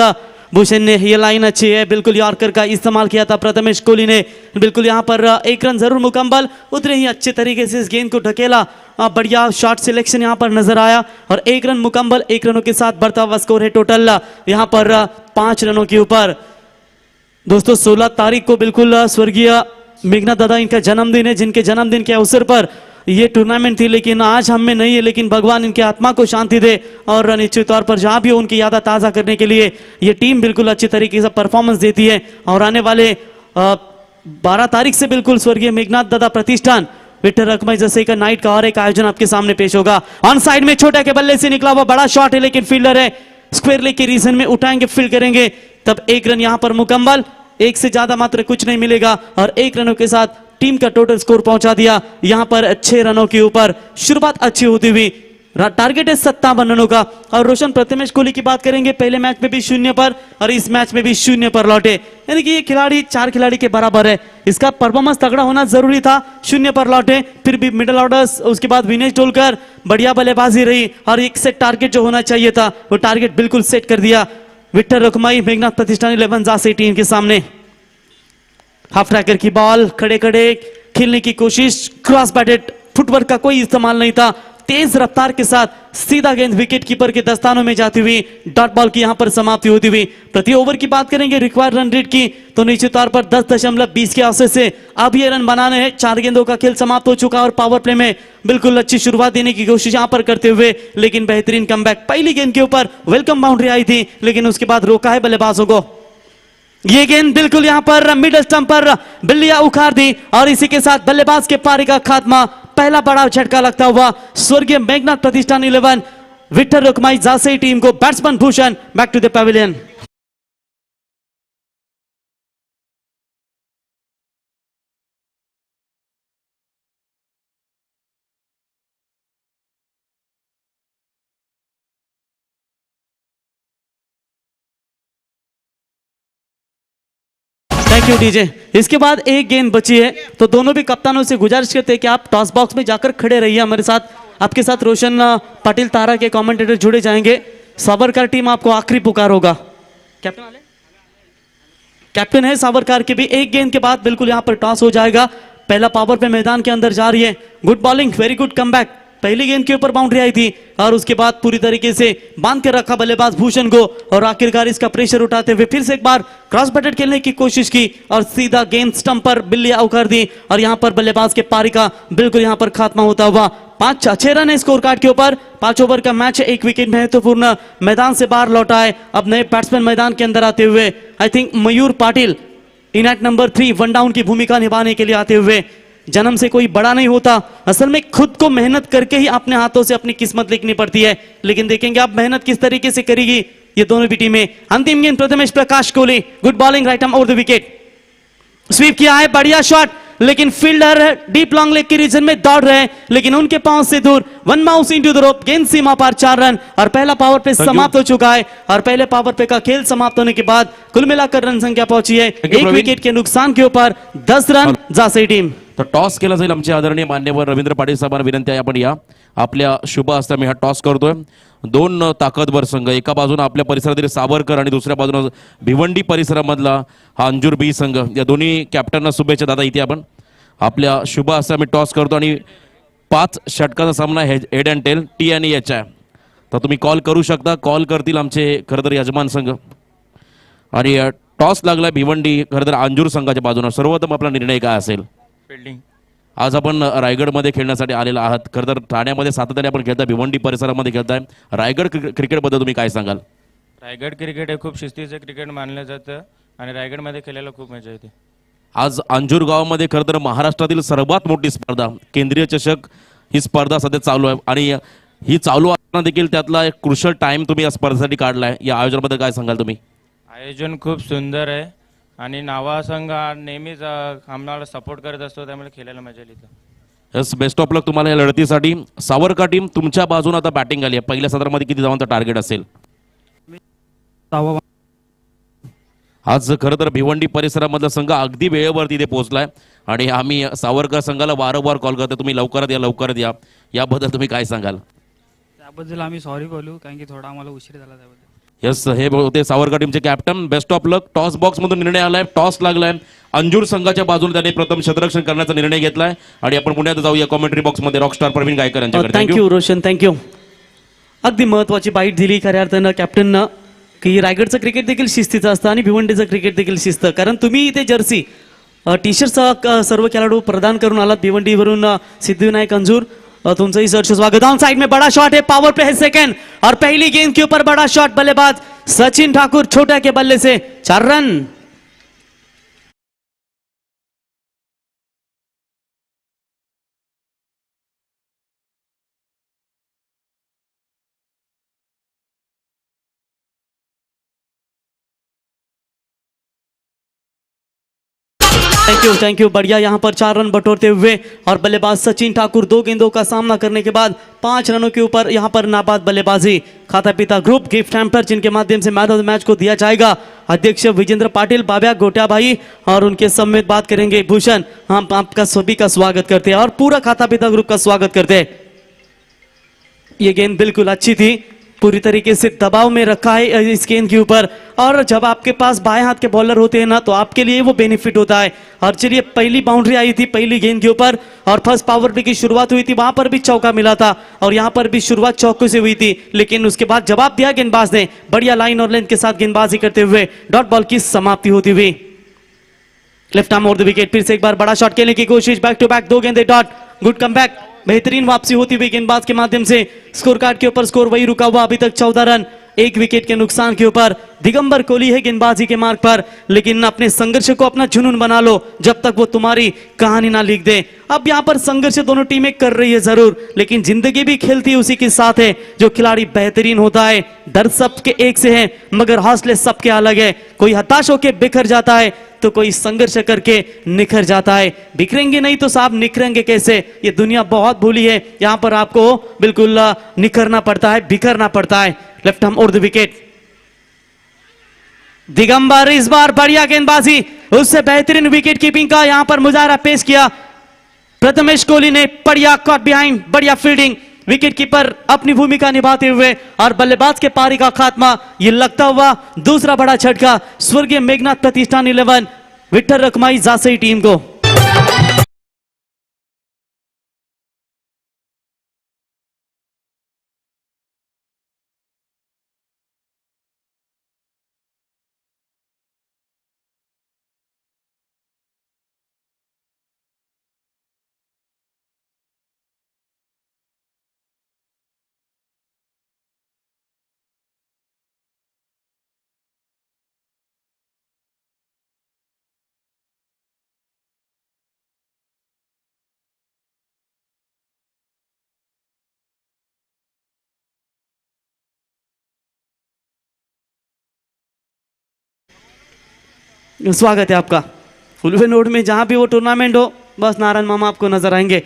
भूषण ने। ये लाइन अच्छी है, बिल्कुल यॉर्कर का इस्तेमाल किया था प्रथमेश कोहली ने। बिल्कुल यहाँ पर 1 रन जरूर मुकम्मल, उतने ही अच्छे तरीके से इस गेंद को ढकेला। बढ़िया शॉट सिलेक्शन यहाँ पर नजर आया और 1 रन मुकम्मल, 1 रनों के साथ बढ़ता हुआ स्कोर है टोटल यहाँ पर 5 रनों के ऊपर। दोस्तों 16 तारीख को बिल्कुल स्वर्गीय मेघनाथ दादा इनका जन्मदिन है, जिनके जन्मदिन के अवसर पर ये टूर्नामेंट थी। लेकिन आज हम में नहीं है, लेकिन भगवान इनकी आत्मा को शांति दे और निश्चित तौर पर जहां भी हो उनकी याद ताज़ा करने के लिए ये टीम बिल्कुल अच्छी तरीके से परफॉर्मेंस देती है। और आने वाले 12 तारीख से बिल्कुल स्वर्गीय मेघनाथ दादा प्रतिष्ठान विठल रखमाई जैसे का नाइट का और एक आयोजन आपके सामने पेश होगा। ऑन साइड में छोटा के बल्ले से निकला हुआ बड़ा शॉट है, लेकिन फील्डर है स्क्वायर लेग के रीजन में उठाएंगे, फील्ड करेंगे, तब 1 रन यहां पर मुकम्मल। 1 से ज्यादा मात्र कुछ नहीं मिलेगा और 1 रनों के साथ टीम का टोटल स्कोर पहुंचा दिया यहां पर 6 रनों के ऊपर। शुरुआत अच्छी होती हुई, टारगेट है 57 रनों का। और रोशन प्रथमेश कोहली की बात करेंगे, पहले मैच में भी 0 पर और इस मैच में भी 0 पर लौटे, यानी कि ये खिलाड़ी 4 खिलाड़ी के बराबर है। इसका परफॉर्मेंस तगड़ा होना जरूरी था, 0 पर लौटे, फिर भी मिडिल ऑर्डर्स, उसके बाद विनेश डोलकर बढ़िया बल्लेबाजी रही और एक सेट टारगेट जो होना चाहिए था वो टारगेट बिल्कुल सेट कर दिया विठल रखमाई मेघनाथ प्रतिष्ठान 11 जासे टीम के सामने। हाफ ट्रैकर की बॉल, खड़े खड़े खेलने की कोशिश, क्रॉस बैटेड, फुटवर्क का कोई इस्तेमाल नहीं था, तेज रफ्तार के साथ सीधा गेंद विकेट कीपर के दस्तानों में जाती हुई डॉट बॉल की यहां पर समाप्ति होती हुई। प्रति ओवर की बात करेंगे रिक्वायर्ड रन रेट की तो निश्चित तौर पर 10.20 के औसत से अब ये रन बनाने हैं। 4 गेंदों का खेल समाप्त हो चुका और पावर प्ले में बिल्कुल अच्छी शुरुआत देने की कोशिश यहां पर करते हुए, लेकिन बेहतरीन कमबैक। पहली गेंद के ऊपर वेलकम बाउंड्री आई थी, लेकिन उसके बाद रोका है बल्लेबाजों को। ये गेंद बिल्कुल यहां पर मिडल स्टंप पर बिल्लिया उखाड़ दी और इसी के साथ बल्लेबाज के पारी का खात्मा। पहला बड़ा झटका लगता हुआ स्वर्गीय मेघनाथ प्रतिष्ठान 11 विठल रखमाई जासई टीम को। Batsman Bhushan back to the pavilion. Thank you DJ. इसके बाद एक गेंद बची है तो दोनों भी कप्तानों से गुजारिश करते हैं कि आप टॉस बॉक्स में जाकर खड़े रहिए हमारे साथ। आपके साथ रोशन पाटिल तारा के कमेंटेटर जुड़े जाएंगे। सावरकर टीम आपको आखिरी पुकार होगा। कैप्टन है सावरकर के भी। एक गेंद के बाद बिल्कुल यहां पर टॉस हो जाएगा। पहला पावर पे मैदान के अंदर जा रही है। Good bowling, very good comeback. पहली गेंद के ऊपर बाउंड्री आई थी और उसके बाद पूरी तरीके से बांध के रखा बल्लेबाज भूषण को और आखिरकार इसका प्रेशर उठाते हुए फिर से एक बार क्रॉस बैटेड खेलने की कोशिश की और सीधा गेंद स्टंप पर बिल्लिया उखाड़ दी और यहां पर बल्लेबाज के पारी का बिल्कुल यहां पर खात्मा होता हुआ। 6 रन है स्कोर कार्ड के ऊपर। 5 ओवर का मैच है, 1 विकेट महत्वपूर्ण मैदान से बाहर लौटा है। अब नए बैट्समैन मैदान के अंदर आते हुए I think Mayur Patil in at number 3 one down की भूमिका निभाने के लिए आते हुए। जन्म से कोई बड़ा नहीं होता, असल में खुद को मेहनत करके ही अपने हाथों से अपनी किस्मत लिखनी पड़ती है। लेकिन देखेंगे आप मेहनत किस तरीके से करेगी ये दोनों भी टीमें। अंतिम गेंद Prathamesh Prakash Kohli, good bowling, right arm over the wicket, sweep किया है, बढ़िया शॉट, लेकिन फील्डर डीप लॉन्ग लेग के रीजन में दौड़ रहे हैं लेकिन उनके पांव से दूर। One mouse into the rope, गेंद सीमा पार, 4 रन और पहला पावर पे समाप्त हो चुका है। और पहले पावर पे का खेल समाप्त होने के बाद कुल मिलाकर रन संख्या पहुंची है 1 विकेट के नुकसान के ऊपर 10 रन जासई टीम। तर टॉस केला जाईल। आमचे आदरणीय मान्यवर रवींद्र पाटील साहेबांना विनंती आहे आपण या आपल्या शुभ हस्ते मी हा टॉस करतोय। 2 ताकदवर संघ, एका बाजूने आपल्या परिसरातील सावरकर आणि दुसऱ्या बाजूने भिवंडी परिसरामधला हा अंजूर बी संघ, या दोन्ही कॅप्टनना शुभेच्छा दादा। इथे आपण आपल्या शुभ हस्ते मी टॉस करतो आणि 5 षटकाचा सामना हेड अँड टेल टी आणि एच आहे। तर तुम्ही कॉल करू शकता, कॉल करतील आमचे खरं तर यजमान संघ। आणि टॉस लागला भिवंडी खरं तर अंजूर संघाच्या बाजूने। सर्वोत्तम आपला निर्णय काय असेल? फील्डिंग आज आपण रायगडमध्ये खेळण्यासाठी आलेला आहात. खरं तर ठाण्यामध्ये सातत्याने आपण खेळताय, भिवंडी परिसरामध्ये खेळताय. रायगड क्रिकेटबद्दल तुम्ही काय सांगाल? रायगड क्रिकेट हे खूप शिस्तीचं क्रिकेट मानलं जातं आणि रायगडमध्ये खेळायला खूप मजा येते. आज अंजूर गावामध्ये खरं तर महाराष्ट्रातील सर्वात मोठी स्पर्धा केंद्रीय चषक ही स्पर्धा सध्या चालू आहे आणि ही चालू असताना देखील त्यातला एक क्रुशल टाइम तुम्ही या स्पर्धेसाठी काढलाय. या आयोजनाबद्दल काय सांगाल तुम्ही? आयोजन खूप सुंदर आहे आणि नावा संघ हा नेहमीच आम्हाला सपोर्ट करत असतो, त्यामुळे खेळायला मजा येते. यस, बेस्ट ऑफ लक तुम्हाला या लढतीसाठी. सावरका टीम तुमच्या बाजूने आता बॅटिंग आली आहे. पहिल्या सत्रामध्ये किती धावांचं टार्गेट असेल? आज खरं तर भिवंडी परिसरामधला संघ अगदी वेळेवरती इथे पोहोचलाय आणि आम्ही सावरकर संघाला वारंवार कॉल करतो, तुम्ही लवकरात या. याबद्दल तुम्ही काय सांगाल? त्याबद्दल आम्ही सॉरी बोलू, कारण की थोडा आम्हाला उशीर झाला त्याबद्दल. यस, हे होते सावरकर टीमचे captain. Best of luck. Toss box मधून निर्णय आलाय, टॉस लागलाय. अंजूर संघाच्या बाजूने त्याने प्रथम क्षेत्ररक्षण करण्याचा निर्णय घेतलाय आणि आपण पुण्यात जाऊया कॉमेंट्री बॉक्स मध्ये रॉकस्टार प्रवीण गायकर यांच्याकडे. Thank you Roshan, thank you. अगदी महत्वाची बाईट दिली खऱ्या अर्थानं कॅप्टननं की रायगडचं क्रिकेट देखील शिस्तीचं असतं आणि भिवंडीचं क्रिकेट देखील शिस्त. कारण तुम्ही इथे जर्सी टी शर्ट सर्व खेळाडू प्रदान करून आलात भिवंडीवरून. सिद्धिविनायक अंजूर, तुमचंही सर स्वागत. ऑन साइड में बड़ा शॉट है, पावर प्ले है सेकंड और पहली गेंद के ऊपर बड़ा शॉट. बल्लेबाज सचिन ठाकुर छोटा के बल्ले से 4 रन. Thank you. बढ़िया यहाँ पर 4 रन बटोरते हुए और बल्लेबाज सचिन ठाकुर 2 गेंदों का सामना करने के बाद 5 रनों के ऊपर यहाँ पर नाबाद बल्लेबाजी. खाता पिता ग्रुप गिफ्ट हैम्पर जिनके माध्यम से मैन ऑफ द मैच को दिया जाएगा. अध्यक्ष विजेंद्र पाटिल, बाब्या गोट्या भाई और उनके समेत बात करेंगे भूषण. हम आपका सभी का स्वागत करते हैं और पूरा खाता पिता ग्रुप का स्वागत करते हैं. ये गेंद बिल्कुल अच्छी थी, पूरी तरीके से दबाव में रखा है इस गेंद के ऊपर. और जब आपके पास बाएं हाथ के बॉलर होते हैं ना, तो आपके लिए वो बेनिफिट होता है. और चलिए, पहली बाउंड्री आई थी पहली गेंद के ऊपर और फर्स्ट पावर प्ले की शुरुआत हुई थी, वहां पर भी चौका मिला था और यहां पर भी शुरुआत चौके से हुई थी. लेकिन उसके बाद जवाब दिया गेंदबाज ने, बढ़िया लाइन और लेंथ के साथ गेंदबाजी करते हुए डॉट बॉल की समाप्ति होती हुई. Left arm over the wicket. फिर से एक बार बड़ा शॉट खेलने की कोशिश, बैक टू बैक 2 गेंदे डॉट. गुड कमबैक, बेहतरीन वापसी होती हुई गेंदबाज के माध्यम से. स्कोर कार्ड के ऊपर स्कोर वही रुका हुआ अभी तक 14 रन 1 विकेट के नुकसान के ऊपर. दिगंबर कोहली है गेंदबाजी के मार्ग पर, लेकिन अपने संघर्ष को अपना जुनून बना लो जब तक वो तुम्हारी कहानी ना लिख दे. अब यहाँ पर संघर्ष दोनों टीमें कर रही है जरूर, लेकिन जिंदगी भी खेलती उसी के साथ है. जो खिलाड़ी बेहतरीन होता है, दर्द सबके एक से है मगर हौसले सबके अलग है. कोई हताश होकर बिखर जाता है तो कोई संघर्ष करके निखर जाता है. बिखरेंगे नहीं तो साहब निखरेंगे कैसे? ये दुनिया बहुत भूली है. यहाँ पर आपको बिल्कुल निखरना पड़ता है, बिखरना पड़ता है. Left arm over the wicket. Digambar इस बार बढ़िया गेंदबाजी, उससे बेहतरीन विकेट कीपिंग का यहां पर मुजाहरा पेश किया प्रथमेश कोहली ने. बढ़िया कॉट बिहाइंड, बढ़िया फील्डिंग, विकेट कीपर अपनी भूमिका निभाते हुए और बल्लेबाज के पारी का खात्मा. ये लगता हुआ दूसरा बड़ा झटका स्वर्गीय मेघनाथ प्रतिष्ठान 11 विठ्ठल रखमाई जासई टीम को. स्वागत है आपका. फुलवे नोड में जहां भी वो टूर्नामेंट हो, बस नारायण मामा आपको नजर आएंगे.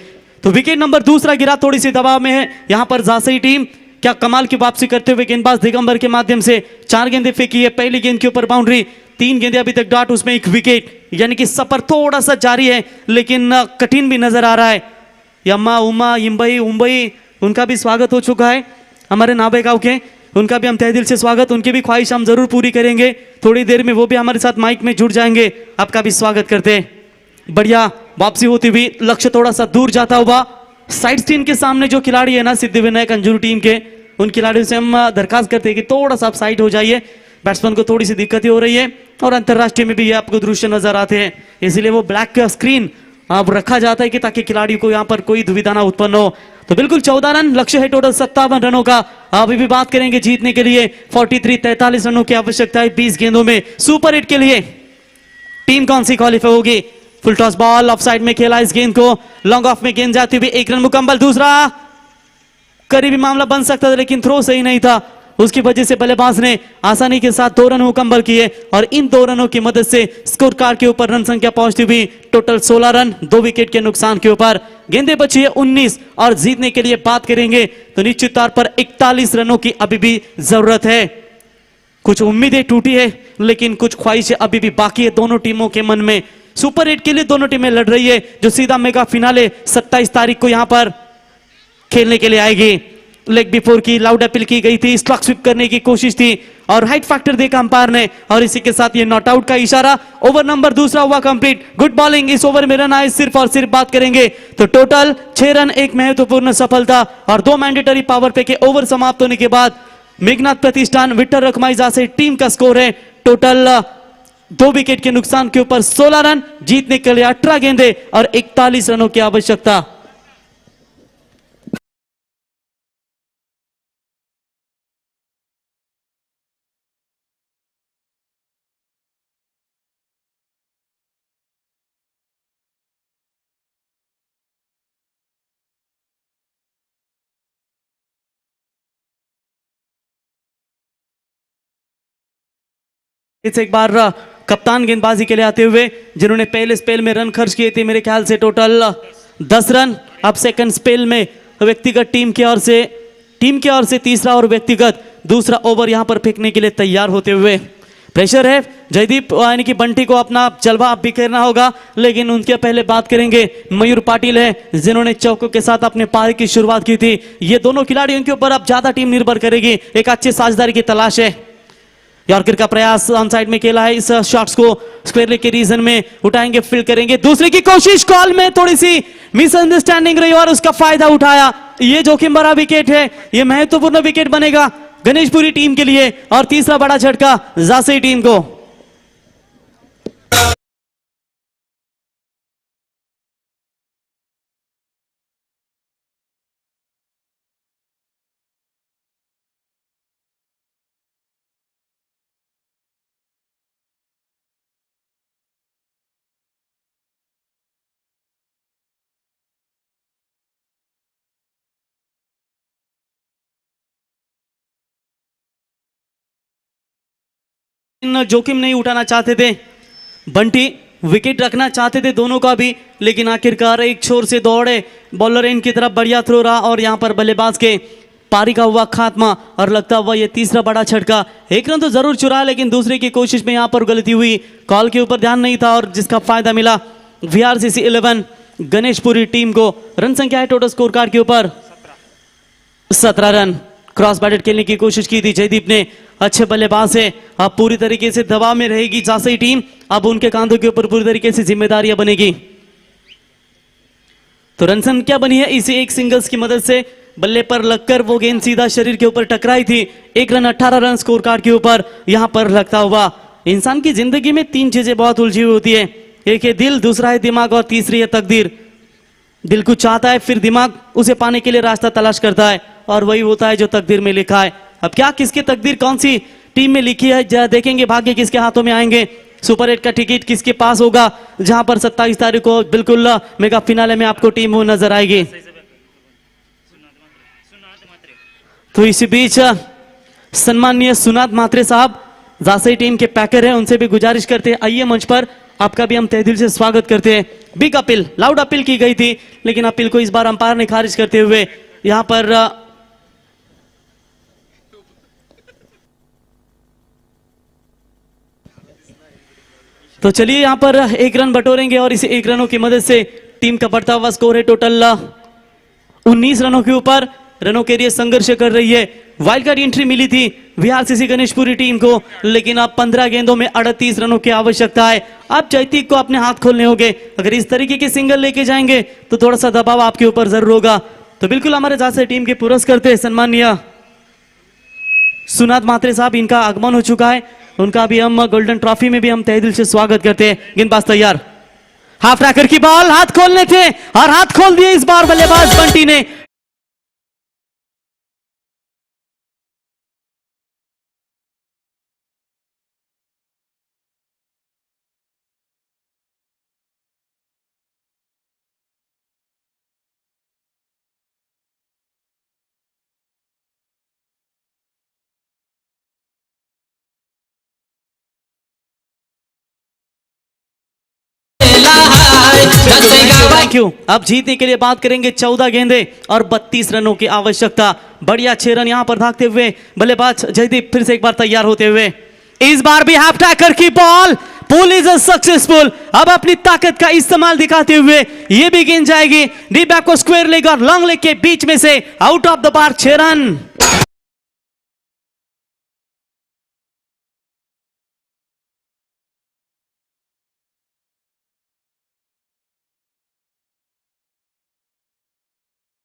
तो विकेट नंबर दूसरा गिरा, थोड़ी सी दबाव में है यहां पर जासई टीम. क्या कमाल की वापसी करते हुए गेंदबाज दिगंबर के माध्यम से 4 गेंदें फेंकी है. पहली गेंद के ऊपर बाउंड्री, 3 गेंदें अभी तक डॉट, उसमें 1 विकेट. यानी कि सफर थोड़ा सा जारी है लेकिन कठिन भी नजर आ रहा है. यम्मा उमा इम्बई उम्बई उनका भी स्वागत हो चुका है. हमारे नाबे गांव के, उनका भी हम तहे दिल से स्वागत, उनकी भी ख्वाहिश हम जरूर पूरी करेंगे. थोड़ी देर में वो भी हमारे साथ माइक में जुड़ जाएंगे. आपका भी स्वागत करते हैं. बढ़िया वापसी होती हुई, लक्ष्य थोड़ा सा दूर जाता हुआ. साइड स्क्रीन के सामने जो खिलाड़ी है ना सिद्धिविनायक अंजुर टीम के, उन खिलाड़ियों से हम दरखास्त करते हैं कि थोड़ा सा आप साइड हो जाइए. बैट्समैन को थोड़ी सी दिक्कतें हो रही है और अंतर्राष्ट्रीय में भी ये आपको दृश्य नजर आते हैं, इसलिए वो ब्लैक स्क्रीन अब रखा जाता है कि ताकि खिलाड़ी को यहाँ पर कोई दुविधा ना उत्पन्न हो। तो बिल्कुल 14 रन लक्ष्य है, टोटल 57 रनों का। अभी भी बात करेंगे जीतने के लिए 43 रनों की आवश्यकता है 20 गेंदों में। सुपर हिट के लिए टीम कौन सी क्वालिफाई होगी? फुल टॉस बॉल ऑफ साइड में खेला इस गेंद को, लॉन्ग ऑफ में गेंद जाती हुई 1 रन मुकम्मल। दूसरा करीबी मामला बन सकता था लेकिन थ्रो सही नहीं था, उसकी वजह से बल्लेबाज ने आसानी के साथ 2 रन मुकम्मल किए और इन 2 रनों की मदद से स्कोर कार्ड के ऊपर रन संख्या पहुंचती हुई टोटल 16 रन 2 विकेट के नुकसान के ऊपर। गेंदें बची है 19 और जीतने के लिए बात करेंगे तो निश्चित तौर पर 41 रनों की अभी भी जरूरत है। कुछ उम्मीदें टूटी है लेकिन कुछ ख्वाहिशें अभी भी बाकी है दोनों टीमों के मन में। सुपर 8 के लिए दोनों टीमें लड़ रही है जो सीधा मेगा फिनाले 27 तारीख को यहां पर खेलने के लिए आएगी। लेग बिफोर की लाउड अपील की गई थी, स्ट्रक स्वीप करने की कोशिश थी और हाइट फैक्टर देखा अंपायर ने और इसी के साथ ये नॉट आउट का इशारा। ओवर नंबर दूसरा हुआ कंप्लीट। गुड बॉलिंग, इस ओवर में रन आए सिर्फ और सिर्फ बात करेंगे तो टोटल 6 रन, 1 महत्वपूर्ण सफलता और 2 मैंडेटरी पावर प्ले के ओवर समाप्त होने के बाद मेघनाथ प्रतिष्ठान विठल रखमाइजा से टीम का स्कोर है टोटल 2 विकेट के नुकसान के ऊपर 16 रन। जीतने के लिए 18 गेंदे और 41 रनों की आवश्यकता। इस एक बार कप्तान गेंदबाजी के लिए आते हुए जिन्होंने पहले स्पेल में रन खर्च किए थे मेरे ख्याल से टोटल 10 रन। अब सेकंड स्पेल में व्यक्तिगत टीम की ओर से तीसरा और व्यक्तिगत दूसरा ओवर यहां पर फेंकने के लिए तैयार होते हुए। प्रेशर है जयदीप यानी कि बंटी को अपना जलवा बिखेरना होगा लेकिन उनके पहले बात करेंगे मयूर पाटिल है जिन्होंने चौकों के साथ अपने पारी की शुरुआत की थी। ये दोनों खिलाड़ियों के ऊपर अब ज्यादा टीम निर्भर करेगी, एक अच्छे साझेदारी की तलाश है। यॉर्कर का प्रयास ऑन साइड में खेला है, इस शॉट्स को स्क्वायर लेग के रीजन में उठाएंगे, फील्ड करेंगे। दूसरे की कोशिश, कॉल में थोड़ी सी मिसअंडरस्टैंडिंग रही और उसका फायदा उठाया। ये जोखिम भरा विकेट है, ये महत्वपूर्ण विकेट बनेगा गणेशपुरी टीम के लिए और तीसरा बड़ा झटका जासई टीम को। जोखिम नहीं उठाना चाहते थे बंटी, विकेट रखना चाहते थे दोनों का भी लेकिन आखिरकार एक छोर से दौड़े बॉलर इन की तरफ बढ़िया थ्रो रहा और यहां पर बल्लेबाज के पारी का हुआ खात्मा और लगता हुआ ये तीसरा बड़ा छटका। 1 रन तो जरूर चुरा लेकिन दूसरे की कोशिश में यहां पर गलती हुई, कॉल के ऊपर ध्यान नहीं था और जिसका फायदा मिला VRCC 11 गणेशपुरी टीम को। रन संख्या है टोटल स्कोर कार्ड के ऊपर 17 रन। क्रॉस बैटेड खेलने की कोशिश की थी जयदीप ने, अच्छे बल्लेबाज है। अब पूरी तरीके से दबाव में रहेगी जासई टीम, अब उनके कांधों के ऊपर पूरी तरीके से जिम्मेदारियां बनेगी। तो रन संख्या बनी है इसी एक सिंगल्स की मदद से, बल्ले पर लगकर वो गेंद सीधा शरीर के ऊपर टकराई थी। 1 रन 18 रन स्कोर कार्ड के ऊपर यहां पर लगता हुआ। इंसान की जिंदगी में 3 चीजें बहुत उलझी हुई होती है, एक है दिल, दूसरा है दिमाग और तीसरी है तकदीर। दिल कुछ चाहता है फिर दिमाग उसे पाने के लिए रास्ता तलाश करता है और वही होता है जो तकदीर में लिखा है। अब क्या किसकी तकदीर कौन सी टीम में लिखी है देखेंगे, भाग्य किसके हाथों में आएंगे, सुपर 8 का टिकट किसके पास होगा जहां पर 27 तारीख को बिल्कुल मेगा फिनाले में आपको टीम वो नजर आएगी। तो इसी बीच सम्माननीय सुनाद मात्रे साहब जासई टीम के पैकर हैं, उनसे भी गुजारिश करते हैं आइए मंच पर, आपका भी हम तहे दिल से स्वागत करते हैं। बिग अपील, लाउड अपील की गई थी लेकिन अपील को इस बार अंपायर ने खारिज करते हुए यहां पर तो चलिए यहां पर 1 रन बटोरेंगे और इस 1 रनों की मदद से टीम का बढ़ता हुआ स्कोर है टोटल 19 रनों के ऊपर। रनों के लिए संघर्ष कर रही है, वाइल्ड कार्ड एंट्री मिली थी VRCC गणेशपुरी टीम को लेकिन अब 15 गेंदों में 38 रनों की आवश्यकता है। अब जयतीक को अपने हाथ खोलने होंगे, अगर इस तरीके के सिंगल लेके जाएंगे तो थोड़ा सा दबाव आपके ऊपर जरूर होगा। तो बिल्कुल हमारे जासई टीम के पुरस्कार करते सम्माननीय सुनाद मात्रे साहब, इनका आगमन हो चुका है, उनका भी हम गोल्डन ट्रॉफी में भी हम तहे दिल से स्वागत करते हैं। गेंदबाज तैयार, हाफ ट्रैकर की बॉल, हाथ खोलने थे और हाथ खोल दिए इस बार बल्लेबाज बंटी ने। Thank you. अब जीतने के लिए बात करेंगे 14 गेंदे और 32 रनों की आवश्यकता। बढ़िया 6 रन यहां पर भागते हुए बल्लेबाज जयदीप फिर से एक बार तैयार होते हुए। इस बार भी हाफ टैकर की बॉल, पुल इज सक्सेसफुल। अब अपनी ताकत का इस्तेमाल दिखाते हुए ये भी गेंद जाएगी डीप बैक को स्क्वायर लेग और लॉन्ग लेग के बीच में से out of the bar 6 run.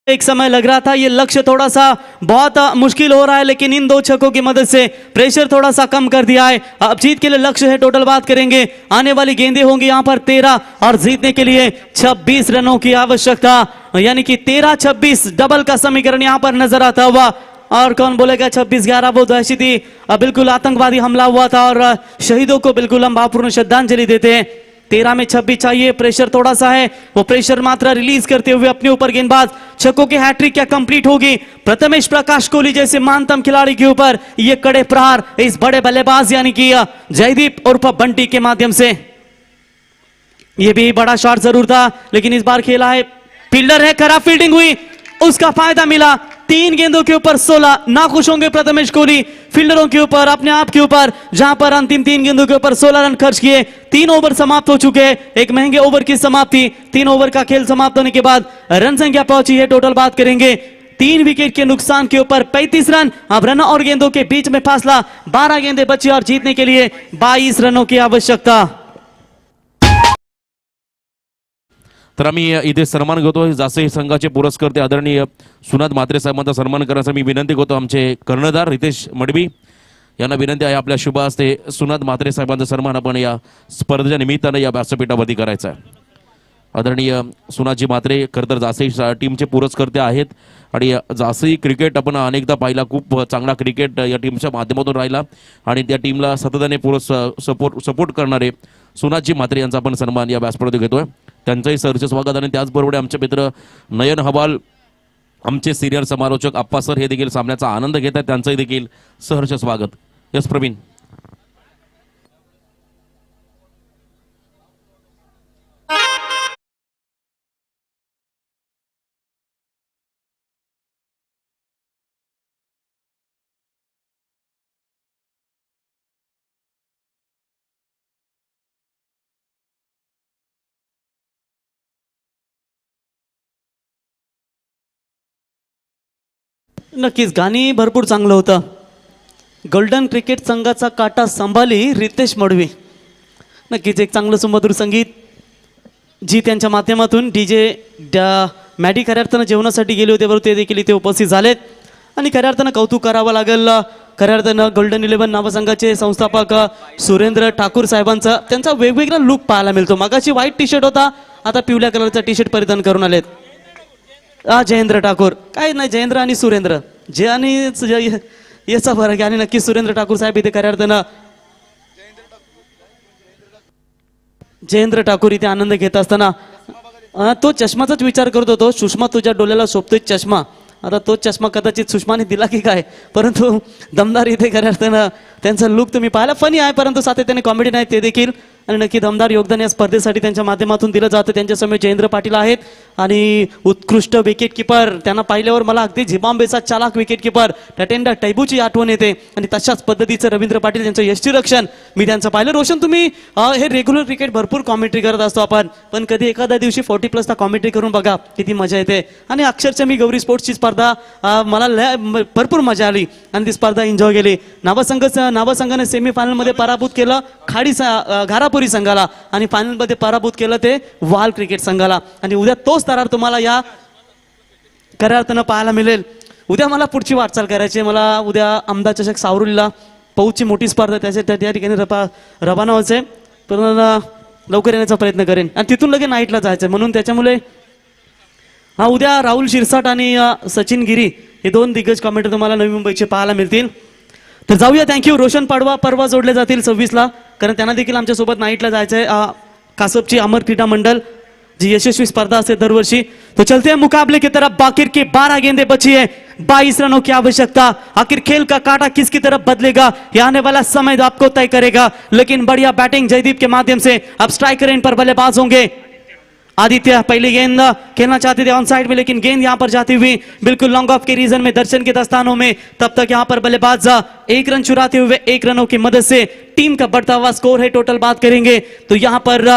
एक समय लग रहा था ये लक्ष्य थोड़ा सा बहुत मुश्किल हो रहा है, लेकिन इन 2 छक्कों की मदद से प्रेशर थोड़ा सा कम कर दिया है। अब जीत के लिए लक्ष्य है, टोटल बात करेंगे आने वाली गेंदें होंगी यहां पर 13 और जीतने के लिए 26 रनों की आवश्यकता, यानी कि 13-26 डबल का समीकरण यहां पर नजर आता हुआ। और कौन बोलेगा 26-11, वो दहशती बिल्कुल आतंकवादी हमला हुआ था और शहीदों को बिल्कुल हम भावपूर्ण श्रद्धांजलि देते हैं। 13 में 26 चाहिए, प्रेशर थोड़ा सा है, वो प्रेशर मात्रा रिलीज करते हुए अपने ऊपर गेंदबाज छक्कों की हैट्रिक क्या कंप्लीट होगी? प्रथमेश प्रकाश कोहली जैसे महानतम खिलाड़ी के ऊपर ये कड़े प्रहार इस बड़े बल्लेबाज यानी कि जयदीप उर्फ बंटी के माध्यम से। ये भी बड़ा शॉट जरूर था, लेकिन इस बार खेला है, फील्डर है, खराब फील्डिंग हुई, उसका फायदा मिला। 3 गेंदों के ऊपर 16, ना खुश होंगे प्रथमेश कोहली फील्डरों के ऊपर, अपने आप के ऊपर, जहां पर अंतिम 3 गेंदों के ऊपर 16 रन खर्च किए। 3 ओवर समाप्त हो चुके हैं, एक महंगे ओवर की समाप्ति। 3 ओवर का खेल समाप्त होने के बाद रन संख्या पहुंची है, टोटल बात करेंगे 3 विकेट के नुकसान के ऊपर 35 रन। अब रन और गेंदों के बीच में फासला 12 गेंदें बची और जीतने के लिए 22 रनों की आवश्यकता। तर आम्ही इथे सन्मान करतो जासे संघाचे पुरस्कर्ते आदरणीय सुनाद म्हात्रे साहेबांचा सन्मान करण्याचा मी विनंती करतो आमचे कर्णधार रितेश मडवी यांना विनंती आहे आपल्या शुभ हस्ते सुनाद म्हात्रे साहेबांचा सन्मान आपण या स्पर्धेच्या निमित्तानं या व्यासपीठावरती करायचा आहे। आदरणीय सुनाजी म्हात्रे खरं तर जासे टीमचे पुरस्कर्ते आहेत आणि जासे क्रिकेट आपण अनेकदा पाहिला, खूप चांगला क्रिकेट या टीमच्या माध्यमातून राहिला आणि त्या टीमला सतताने सपोर्ट करणारे सुनाजी म्हात्रे यांचा आपण सन्मान या व्यासपीठावर घेतोय। त्यांचंही सहर्ष स्वागत आणि त्याचबरोबर आमचे मित्र नयन हवाल, आमचे सिनियर समालोचक आप्पा सर हे देखील सामन्याचा आनंद घेत आहेत, त्यांचंही देखील सहर्ष स्वागत। यस प्रवीण। नक्कीच गाणी भरपूर चांगलं होतं। गोल्डन क्रिकेट संघाचा काटा सांभाळी रितेश मडवी, नक्कीच एक चांगलं सुमधुर संगीत जी त्यांच्या माध्यमातून डीजे मॅडी खऱ्या अर्थानं जेवणासाठी गेले होते, बरोबर ते देखील इथे उपस्थित झालेत आणि खऱ्या अर्थानं कौतुक करावं लागेल खऱ्या अर्थानं गोल्डन 11 नावसंघाचे संस्थापक सुरेंद्र ठाकूर साहेबांचा। त्यांचा वेगवेगळा लुक पाहायला मिळतो, मगाशी व्हाईट टी शर्ट होता, आता पिवळ्या कलरचा टी शर्ट परिधान करून आलेत। जयेंद्र ठाकूर, काय नाही जयेंद्र आणि सुरेंद्र जे आणि याचा फरक आहे आणि नक्की सुरेंद्र ठाकूर साहेब इथे खऱ्या अर्थानं जयेंद्र ठाकूर इथे आनंद घेत असताना तो चष्माचाच विचार करत होतो, सुषमा तुझ्या डोळ्याला शोभतोय चष्मा, आता तो चष्मा कदाचित सुषमाने दिला की काय, परंतु दमदार इथे खऱ्या अर्थानं त्यांचा लुक तुम्ही पाहिला, फनी आहे परंतु सातत्याने कॉमेडी नाही ते देखील, आणि नक्की दमदार योगदान या स्पर्धेसाठी त्यांच्या माध्यमातून दिलं जातं। त्यांच्यासमोर जयेंद्र पाटील आहेत आणि उत्कृष्ट विकेट किपर, त्यांना पाहिल्यावर मला अगदी झिम्बाब्वेचा चालाक विकेट किपर टटेंडा टैबूची आठवण येते आणि तशाच पद्धतीचं रवींद्र पाटील यांचं यष्टीरक्षण मी त्यांचं पाहिलं। रोशन तुम्ही हे रेग्युलर क्रिकेट भरपूर कॉमेंट्री करत असतो आपण, पण कधी एखाद्या दिवशी 40+ कॉमेंट्री करून बघा किती मजा येते। आणि अक्षरशः मी गौरी स्पोर्ट्सची स्पर्धा मला भरपूर मजा आली आणि ती स्पर्धा एन्जॉय केली। नावसंघाने सेमीफायनलमध्ये पराभूत केलं खाडी घारापुरी संघाला आणि फायनलमध्ये पराभूत केलं ते वाल क्रिकेट संघाला, आणि उद्या तोच तरार तुम्हाला या खऱ्या अर्थानं पाहायला मिळेल। उद्या मला पुढची वाटचाल करायची आहे, मला उद्या अहमदाबाद चषक सावरूलीला पौची मोठी स्पर्धा त्याच्या त्या ठिकाणी रवाना व्हायचं आहे, पण लवकर येण्याचा प्रयत्न करेन आणि तिथून लगेच नाईटला जायचं म्हणून त्याच्यामुळे हा उद्या राहुल शिरसाट आणि सचिन गिरी हे दोन दिग्गज कॉमेंटर तुम्हाला नवी मुंबईचे पाहायला मिळतील. तर जाऊया. थँक्यू. रोशन पाडवा परवा जोडले जातील 26ला, कारण त्यांना देखील आमच्यासोबत नाईटला जायचं आहे. कासपची अमर क्रीडा मंडल जी यशस्वी स्पर्धा असते दरवर्षी. तो चलते हैं मुकाबले की तरफ. बाकिर की 12 गेंदें बची है, 22 रनों की आवश्यकता. आखिर खेल का काटा किसकी तरफ बदलेगा ये आने वाला समय आपको तय करेगा. लेकिन बढ़िया बैटिंग जयदीप के माध्यम से अब स्ट्राइकर इन पर बल्लेबाज होंगे. आदित्य पहली गेंद खेलना चाहते थे ऑन साइड में, लेकिन गेंद यहां पर जाती हुई बिल्कुल लॉन्ग ऑफ के रीजन में, दर्शन के दस्तानों में. तब तक यहां पर बल्लेबाज 1 रन चुराते हुए 1 रनों की मदद से टीम का बढ़ता हुआ स्कोर है. टोटल बात करेंगे तो यहां पर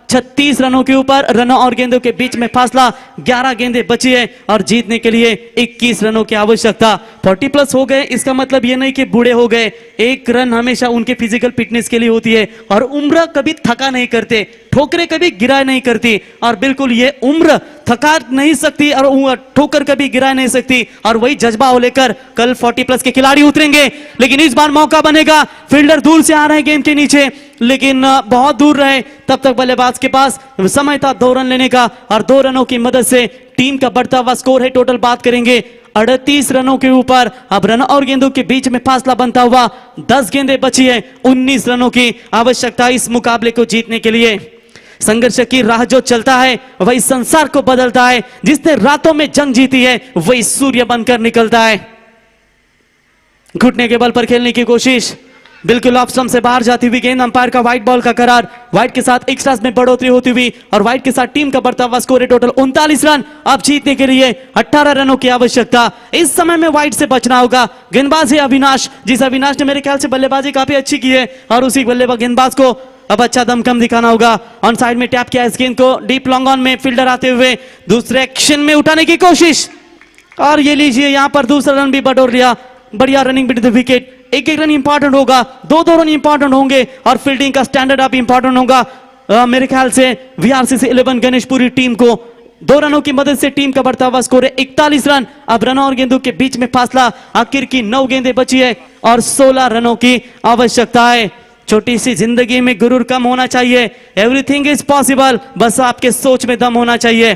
36 रनों के ऊपर, रनों और गेंदों के बीच में फासला 11 गेंदें बची है और जीतने के लिए 21 रनों की आवश्यकता. 40 प्लस हो गए, इसका मतलब ये नहीं कि बूढ़े हो गए. 1 रन हमेशा उनके फिजिकल फिटनेस के लिए होती है और उम्र कभी थका नहीं करते, ठोकरें कभी गिराए नहीं करती. और बिल्कुल ये उम्र थका नहीं सकती और ठोकर कभी गिरा नहीं सकती. और वही जज्बा हो लेकर कल 40 प्लस के खिलाड़ी उतरेंगे. लेकिन इस बार मौका बनेगा. फील्डर दूर से आ रहे हैं गेंद के नीचे, लेकिन बहुत दूर रहे. तब तक बल्लेबाज के पास समय था 2 रन लेने का और 2 रनों की मदद से टीम का बढ़ता हुआ स्कोर है. टोटल बात करेंगे 38 रनों के ऊपर. अब रन और गेंदों के बीच में फासला बनता हुआ 10 गेंदें बची है. 19 रनों की आवश्यकता इस मुकाबले को जीतने के लिए. संघर्ष की राह जो चलता है वही संसार को बदलता है. जिसने रातों में जंग जीती है वही सूर्य बनकर निकलता है. घुटने के बल पर खेलने की कोशिश, बिल्कुल ऑफ स्टंप से बाहर जाती हुई गेंद. अंपायर का व्हाइट बॉल का करार. व्हाइट के साथ एक्स्ट्रास में बढ़ोतरी होती हुई और व्हाइट के साथ टीम का बढ़ता हुआ स्कोर है टोटल 39 रन. अब जीतने के लिए 18 रनों की आवश्यकता. इस समय में व्हाइट से बचना होगा. गेंदबाज है अविनाश, जिस अविनाश ने मेरे ख्याल से बल्लेबाजी काफी अच्छी की है और उसी बल्लेबाज गेंदबाज को अब अच्छा दमखम दिखाना होगा. ऑन साइड में टैप किया इस गेंद को डीप लॉन्ग ऑन में. फील्डर आते हुए दूसरे एक्शन में उठाने की कोशिश और ये लीजिए यहां पर दूसरा रन भी बटोर लिया. बढ़िया रनिंग बिटवीन द विकेट. एक रन इंपॉर्टेंट होगा, 2 रन इंपॉर्टेंट होंगे और फील्डिंग का स्टैंडर्ड अप इंपॉर्टेंट होगा. मेरे ख्याल से वीआरसीसी 11 गणेशपुरी टीम को 2 रनों की मदद से टीम का बढ़ता हुआ स्कोर है 41 रन. अब रनों और गेंदों के बीच में फासला आखिर की 9 गेंदें बची है और 16 रनों की आवश्यकता है. छोटी सी जिंदगी में गुरूर कम होना चाहिए. एवरीथिंग इज पॉसिबल, बस आपके सोच में दम होना चाहिए.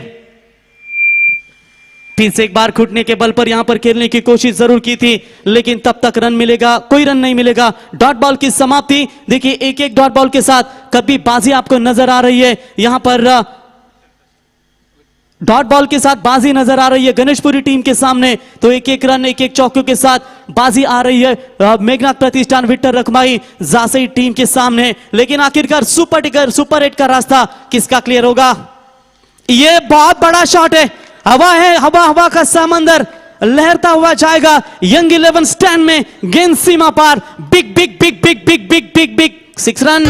फिर से एक बार घुटने के बल पर यहां पर खेलने की कोशिश जरूर की थी, लेकिन तब तक रन मिलेगा, कोई रन नहीं मिलेगा. डॉट बॉल की समाप्ति. देखिए एक एक डॉट बॉल के साथ कभी बाजी आपको नजर आ रही है. यहां पर डॉट बॉल के साथ बाजी नजर आ रही है गणेशपुरी टीम के सामने. तो एक एक रन, एक एक चौकों के साथ बाजी आ रही है मेघनाथ प्रतिष्ठान विक्टर रखमाई जासई टीम के सामने. लेकिन आखिरकार सुपर 8 का रास्ता किसका क्लियर होगा? ये बहुत बड़ा शॉट है. हवा है, हवा का समंदर लहरता हुआ जाएगा. यंग 11 स्टैंड में गेंद सीमा पार. Big big big big big big big big 6 run.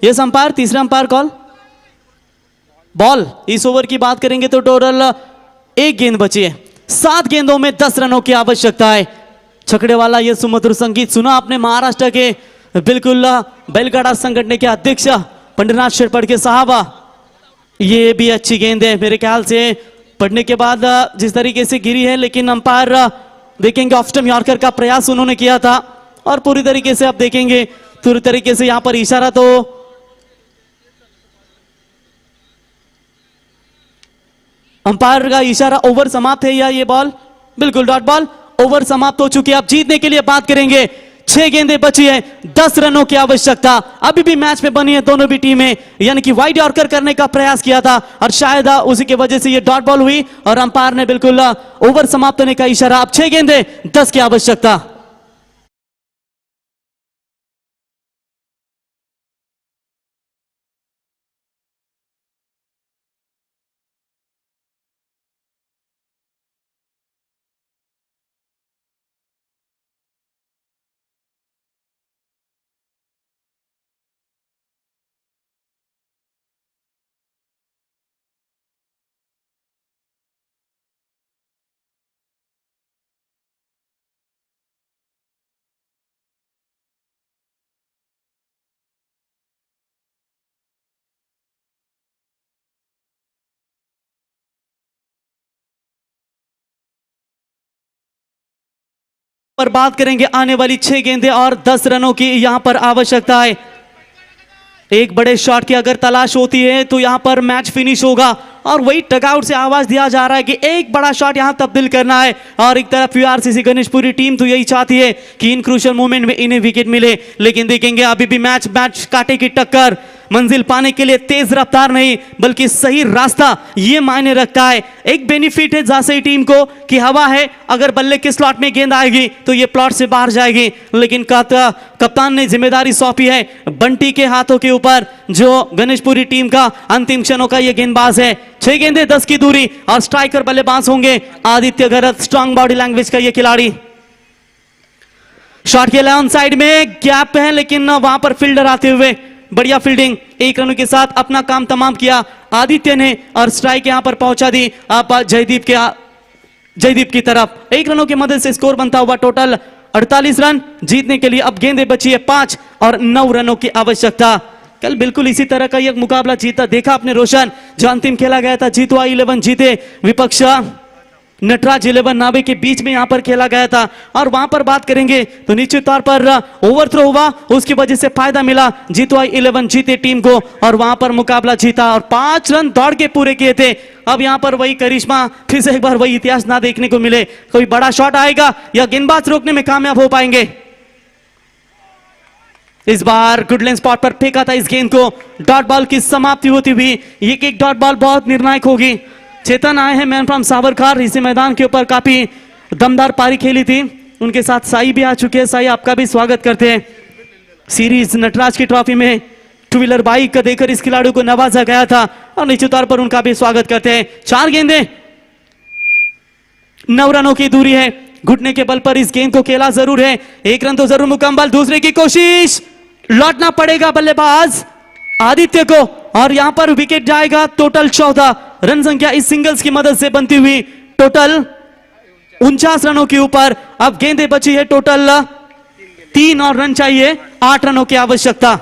ये अंपायर, तीसरा अंपायर कॉल. बॉल. इस ओवर की बात करेंगे तो टोटल 1 गेंद बची है. 7 गेंदों में 10 रनों की आवश्यकता है. छकड़े वाला ये सुमधुर संगीत सुना आपने महाराष्ट्र के बिल्कुल बैलगाड़ा संगठन के अध्यक्ष पंडितनाथ शेरपड़के साहबा. ये भी अच्छी गेंद है मेरे ख्याल से पढ़ने के बाद जिस तरीके से गिरी है, लेकिन अंपायर देखेंगे ऑफ स्टंप यॉर्कर का प्रयास उन्होंने किया था और पूरी तरीके से आप देखेंगे पूरी तरीके से यहां पर इशारा तो अंपायर का इशारा. ओवर समाप्त है या ये बॉल? बिल्कुल डॉट बॉल. ओवर समाप्त हो चुकी है. अब जीतने के लिए बात करेंगे. 6 गेंदें बची है, 10 रनों की आवश्यकता. अभी भी मैच में बनी है दोनों भी टीमें, यानी कि वाइड यॉर्कर करने का प्रयास किया था और शायद उसी की वजह से ये डॉट बॉल हुई और अंपायर ने बिल्कुल ओवर समाप्त होने का इशारा. अब 6 गेंदें, 10 की आवश्यकता. पर बात करेंगे आने वाली 6 गेंदें और 10 रनों की यहां पर आवश्यकता है। एक बड़े शॉट की अगर तलाश होती है तो यहां पर मैच फिनिश होगा और वही टगआउट से आवाज दिया जा रहा है कि एक बड़ा शॉट यहां तब्दील करना है। और एक तरफ यूआरसीसी गणेशपुरी टीम तो यही चाहती है कि इन क्रूशियल मोमेंट में इन्हें विकेट मिले, लेकिन देखेंगे अभी भी मैच कांटे की टक्कर, मंजिल पाने के लिए तेज रफ्तार नहीं बल्कि सही रास्ता ये मायने रखता है। एक बेनिफिट है जासई टीम को कि हवा है, अगर बल्ले के स्लॉट में गेंद आएगी तो ये प्लॉट से बाहर जाएगी, लेकिन कप्तान ने जिम्मेदारी सौंपी है बंटी के हाथों के ऊपर, जो गणेशपुरी टीम का अंतिम क्षणों का ये गेंदबाज है। 6 गेंदें 10 की दूरी और स्ट्राइकर बल्लेबाज होंगे आदित्य गरत, स्ट्रांग बॉडी लैंग्वेज का ये खिलाड़ी। शॉट के ऑन साइड में गैप है लेकिन वहां पर फील्डर आते हुए बढ़िया फील्डिंग, 1 रनों के साथ अपना काम तमाम किया आदित्य ने और स्ट्राइक यहां पर पहुंचा दी आप जयदीप की तरफ। 1 रनों की मदद से स्कोर बनता हुआ टोटल 48 रन। जीतने के लिए अब गेंदें बची है 5 और 9 रनों की आवश्यकता। कल बिल्कुल इसी तरह का एक मुकाबला जीता देखा आपने रोशन, जो अंतिम खेला गया था जीतुआ 11 जीते विपक्ष नटराज 11 नावे के बीच में यहां पर खेला गया था। और वहां पर बात करेंगे तो निश्चित तौर पर ओवरथ्रो हुआ, उसकी वजह से फायदा मिला, जीतुआ 11 जीते टीम को और वहां पर मुकाबला जीता और 5 रन दौड़ के पूरे किए थे। अब यहां पर वही करिश्मा, फिर से एक बार वही इतिहास ना देखने को मिले, कोई बड़ा शॉट आएगा या गेंदबाज रोकने में कामयाब हो पाएंगे। इस बार गुडलैंड स्पॉट पर फेंका था इस गेंद को, डॉट बॉल की समाप्ति होती हुई एक डॉट बॉल बहुत निर्णायक होगी। चेतन आए हैं मैन फ्रॉम सावरकर, इसी मैदान के ऊपर काफी दमदार पारी खेली थी, उनके साथ साई भी आ चुके हैं। साई आपका भी स्वागत करते हैं। सीरीज नटराज की ट्रॉफी में 2 व्हीलर बाइक का देकर इस खिलाड़ी को नवाजा गया था और निश्चित तौर पर उनका भी स्वागत करते हैं। 4 गेंदें 9 रनों की दूरी है, घुटने के बल पर इस गेंद को खेला जरूर है, 1 रन तो जरूर मुकम्मल। दूसरे की कोशिश, लौटना पड़ेगा बल्लेबाज आदित्य को और यहां पर विकेट जाएगा। टोटल 14 रन संख्या इस सिंगल्स की मदद से बनती हुई टोटल 49 रनों के ऊपर। अब गेंदें बची है टोटल 3 और रन चाहिए, 8 रनों की आवश्यकता।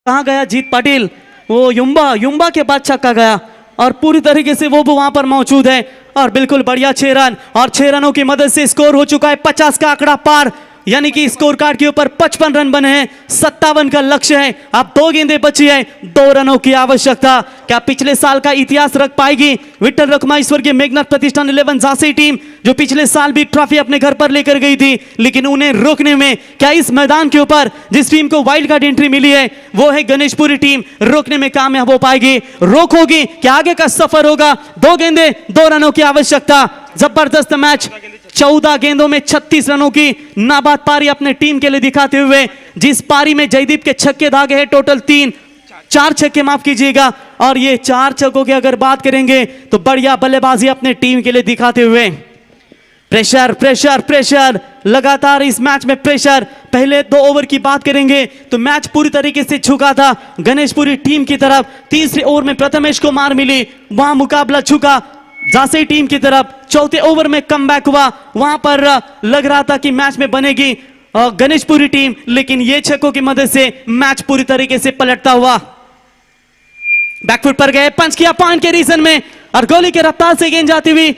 कहां गया जीत पाटिल, वो युम्बा के बाद छक्का गया और पूरी तरीके से वो वहां पर मौजूद है और बिल्कुल बढ़िया 6 रन और 6 रनों की मदद से स्कोर हो चुका है 50 का आंकड़ा पार, यानी कि स्कोर कार्ड के ऊपर 55 रन बने हैं, 57 का लक्ष्य है। अब 2 गेंदें बची है, 2 रनों की आवश्यकता। क्या पिछले साल का इतिहास रख पाएगी विठल रखमाईश्वर के मेघनाथ प्रतिष्ठान 11 झांसी टीम, जो पिछले साल भी ट्रॉफी अपने घर पर लेकर गई थी, लेकिन उन्हें रोकने में क्या इस मैदान के ऊपर जिस टीम को वाइल्ड कार्ड एंट्री मिली है वो है गणेशपुरी टीम, रोकने में कामयाब हो पाएगी? रोक होगी क्या आगे का सफर होगा? 2 गेंदें 2 रनों की आवश्यकता। जबरदस्त मैच, 14 गेंदों में 36 रनों की नाबाद पारी अपने टीम के लिए दिखाते हुए, जिस पारी में जयदीप के छक्के दागे हैं टोटल 4 छक्के माफ कीजिएगा, और ये 4 छक्कों की अगर बात करेंगे तो बढ़िया बल्लेबाजी अपने टीम के लिए दिखाते हुए। प्रेशर प्रेशर प्रेशर, लगातार इस मैच में प्रेशर। पहले 2 ओवर की बात करेंगे तो मैच पूरी तरीके से झुका था गणेशपुरी टीम की तरफ। तीसरे ओवर में प्रथमेश को मार मिली, वहां मुकाबला झुका झांसी टीम की तरफ। चौथे ओवर में कमबैक हुआ, वहां पर लग रहा था कि मैच में बनेगी गणेशपुरी टीम, लेकिन ये छक्कों की मदद से मैच पूरी तरीके से पलटता हुआ। बैकफुट पर गए, पंच किया पॉइंट के रीजन में और गोली के रफ्तार से गेंद जाती हुई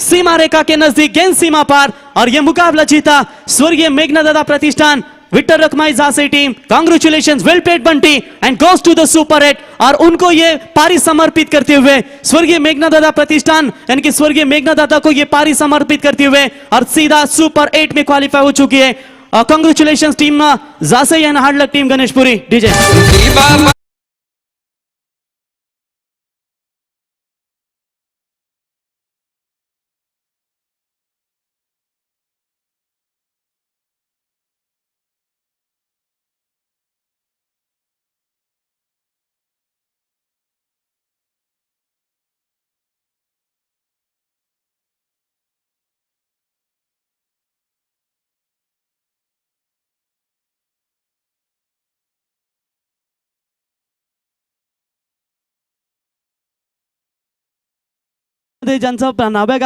सीमा रेखा के नजदीक, गेंद सीमा पार, और ये मुकाबला जीता स्वर्गीय मेघनादादा प्रतिष्ठान विक्टर रखमाई Jhansi team. Congratulations, well played Bunty, and goes to the super 8। और उनको ये पारी समर्पित करते हुए स्वर्गीय मेघनादादा प्रतिष्ठान यानी कि स्वर्गीय मेघनादादा को ये पारी समर्पित करते हुए और सीधा सुपर 8 में क्वालिफाई हो चुकी है। Congratulations team Jhansi and hard luck team Ganeshpuri. DJ ज्यांचं नाव्या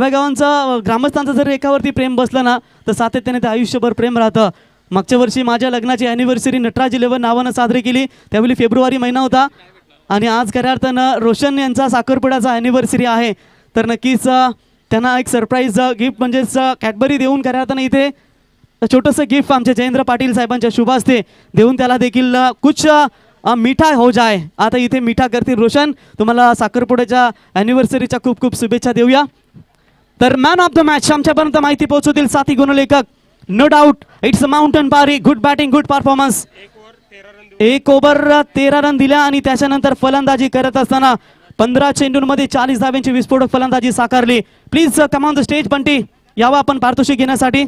गावांचं ग्रामस्थांचं जर एकावरती प्रेम बसलं ना तर सातत्याने ते आयुष्यभर प्रेम राहतं. मागच्या वर्षी माझ्या लग्नाची अॅनिव्हर्सरी नटराज 11 नावानं साजरी केली, त्यावेळी फेब्रुवारी महिना होता. आणि आज खऱ्या अर्थानं रोशन यांचा साखरपुड्याचा अॅनिव्हर्सरी आहे. तर नक्कीच त्यांना एक सरप्राईज गिफ्ट म्हणजेच कॅडबरी देऊन खऱ्या अर्थानं इथे छोटंसं गिफ्ट आमच्या जयेंद्र पाटील साहेबांच्या शुभ हस्ते देऊन त्याला देखील कुछ मिठा हो जाए. आता इथे मिठा करतील रोशन. तुम्हाला साखरपुड्याच्या अॅनिव्हर्सरीच्या खूप खूप शुभेच्छा देऊया. तर मॅन ऑफ द मॅच आमच्यापर्यंत माहिती पोहोचवतील साथी गुणलेखक. No doubt it's a mountain पारी, good batting, good performance. 1 over 13 run दिल्या आणि त्याच्यानंतर फलंदाजी करत असताना 15 चेंडूंमध्ये 40 धाब्यांची विस्फोटक फलंदाजी साकारली. Please come on the stage Bunty, यावा आपण पारितोषिक घेण्यासाठी.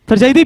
तर जयदीप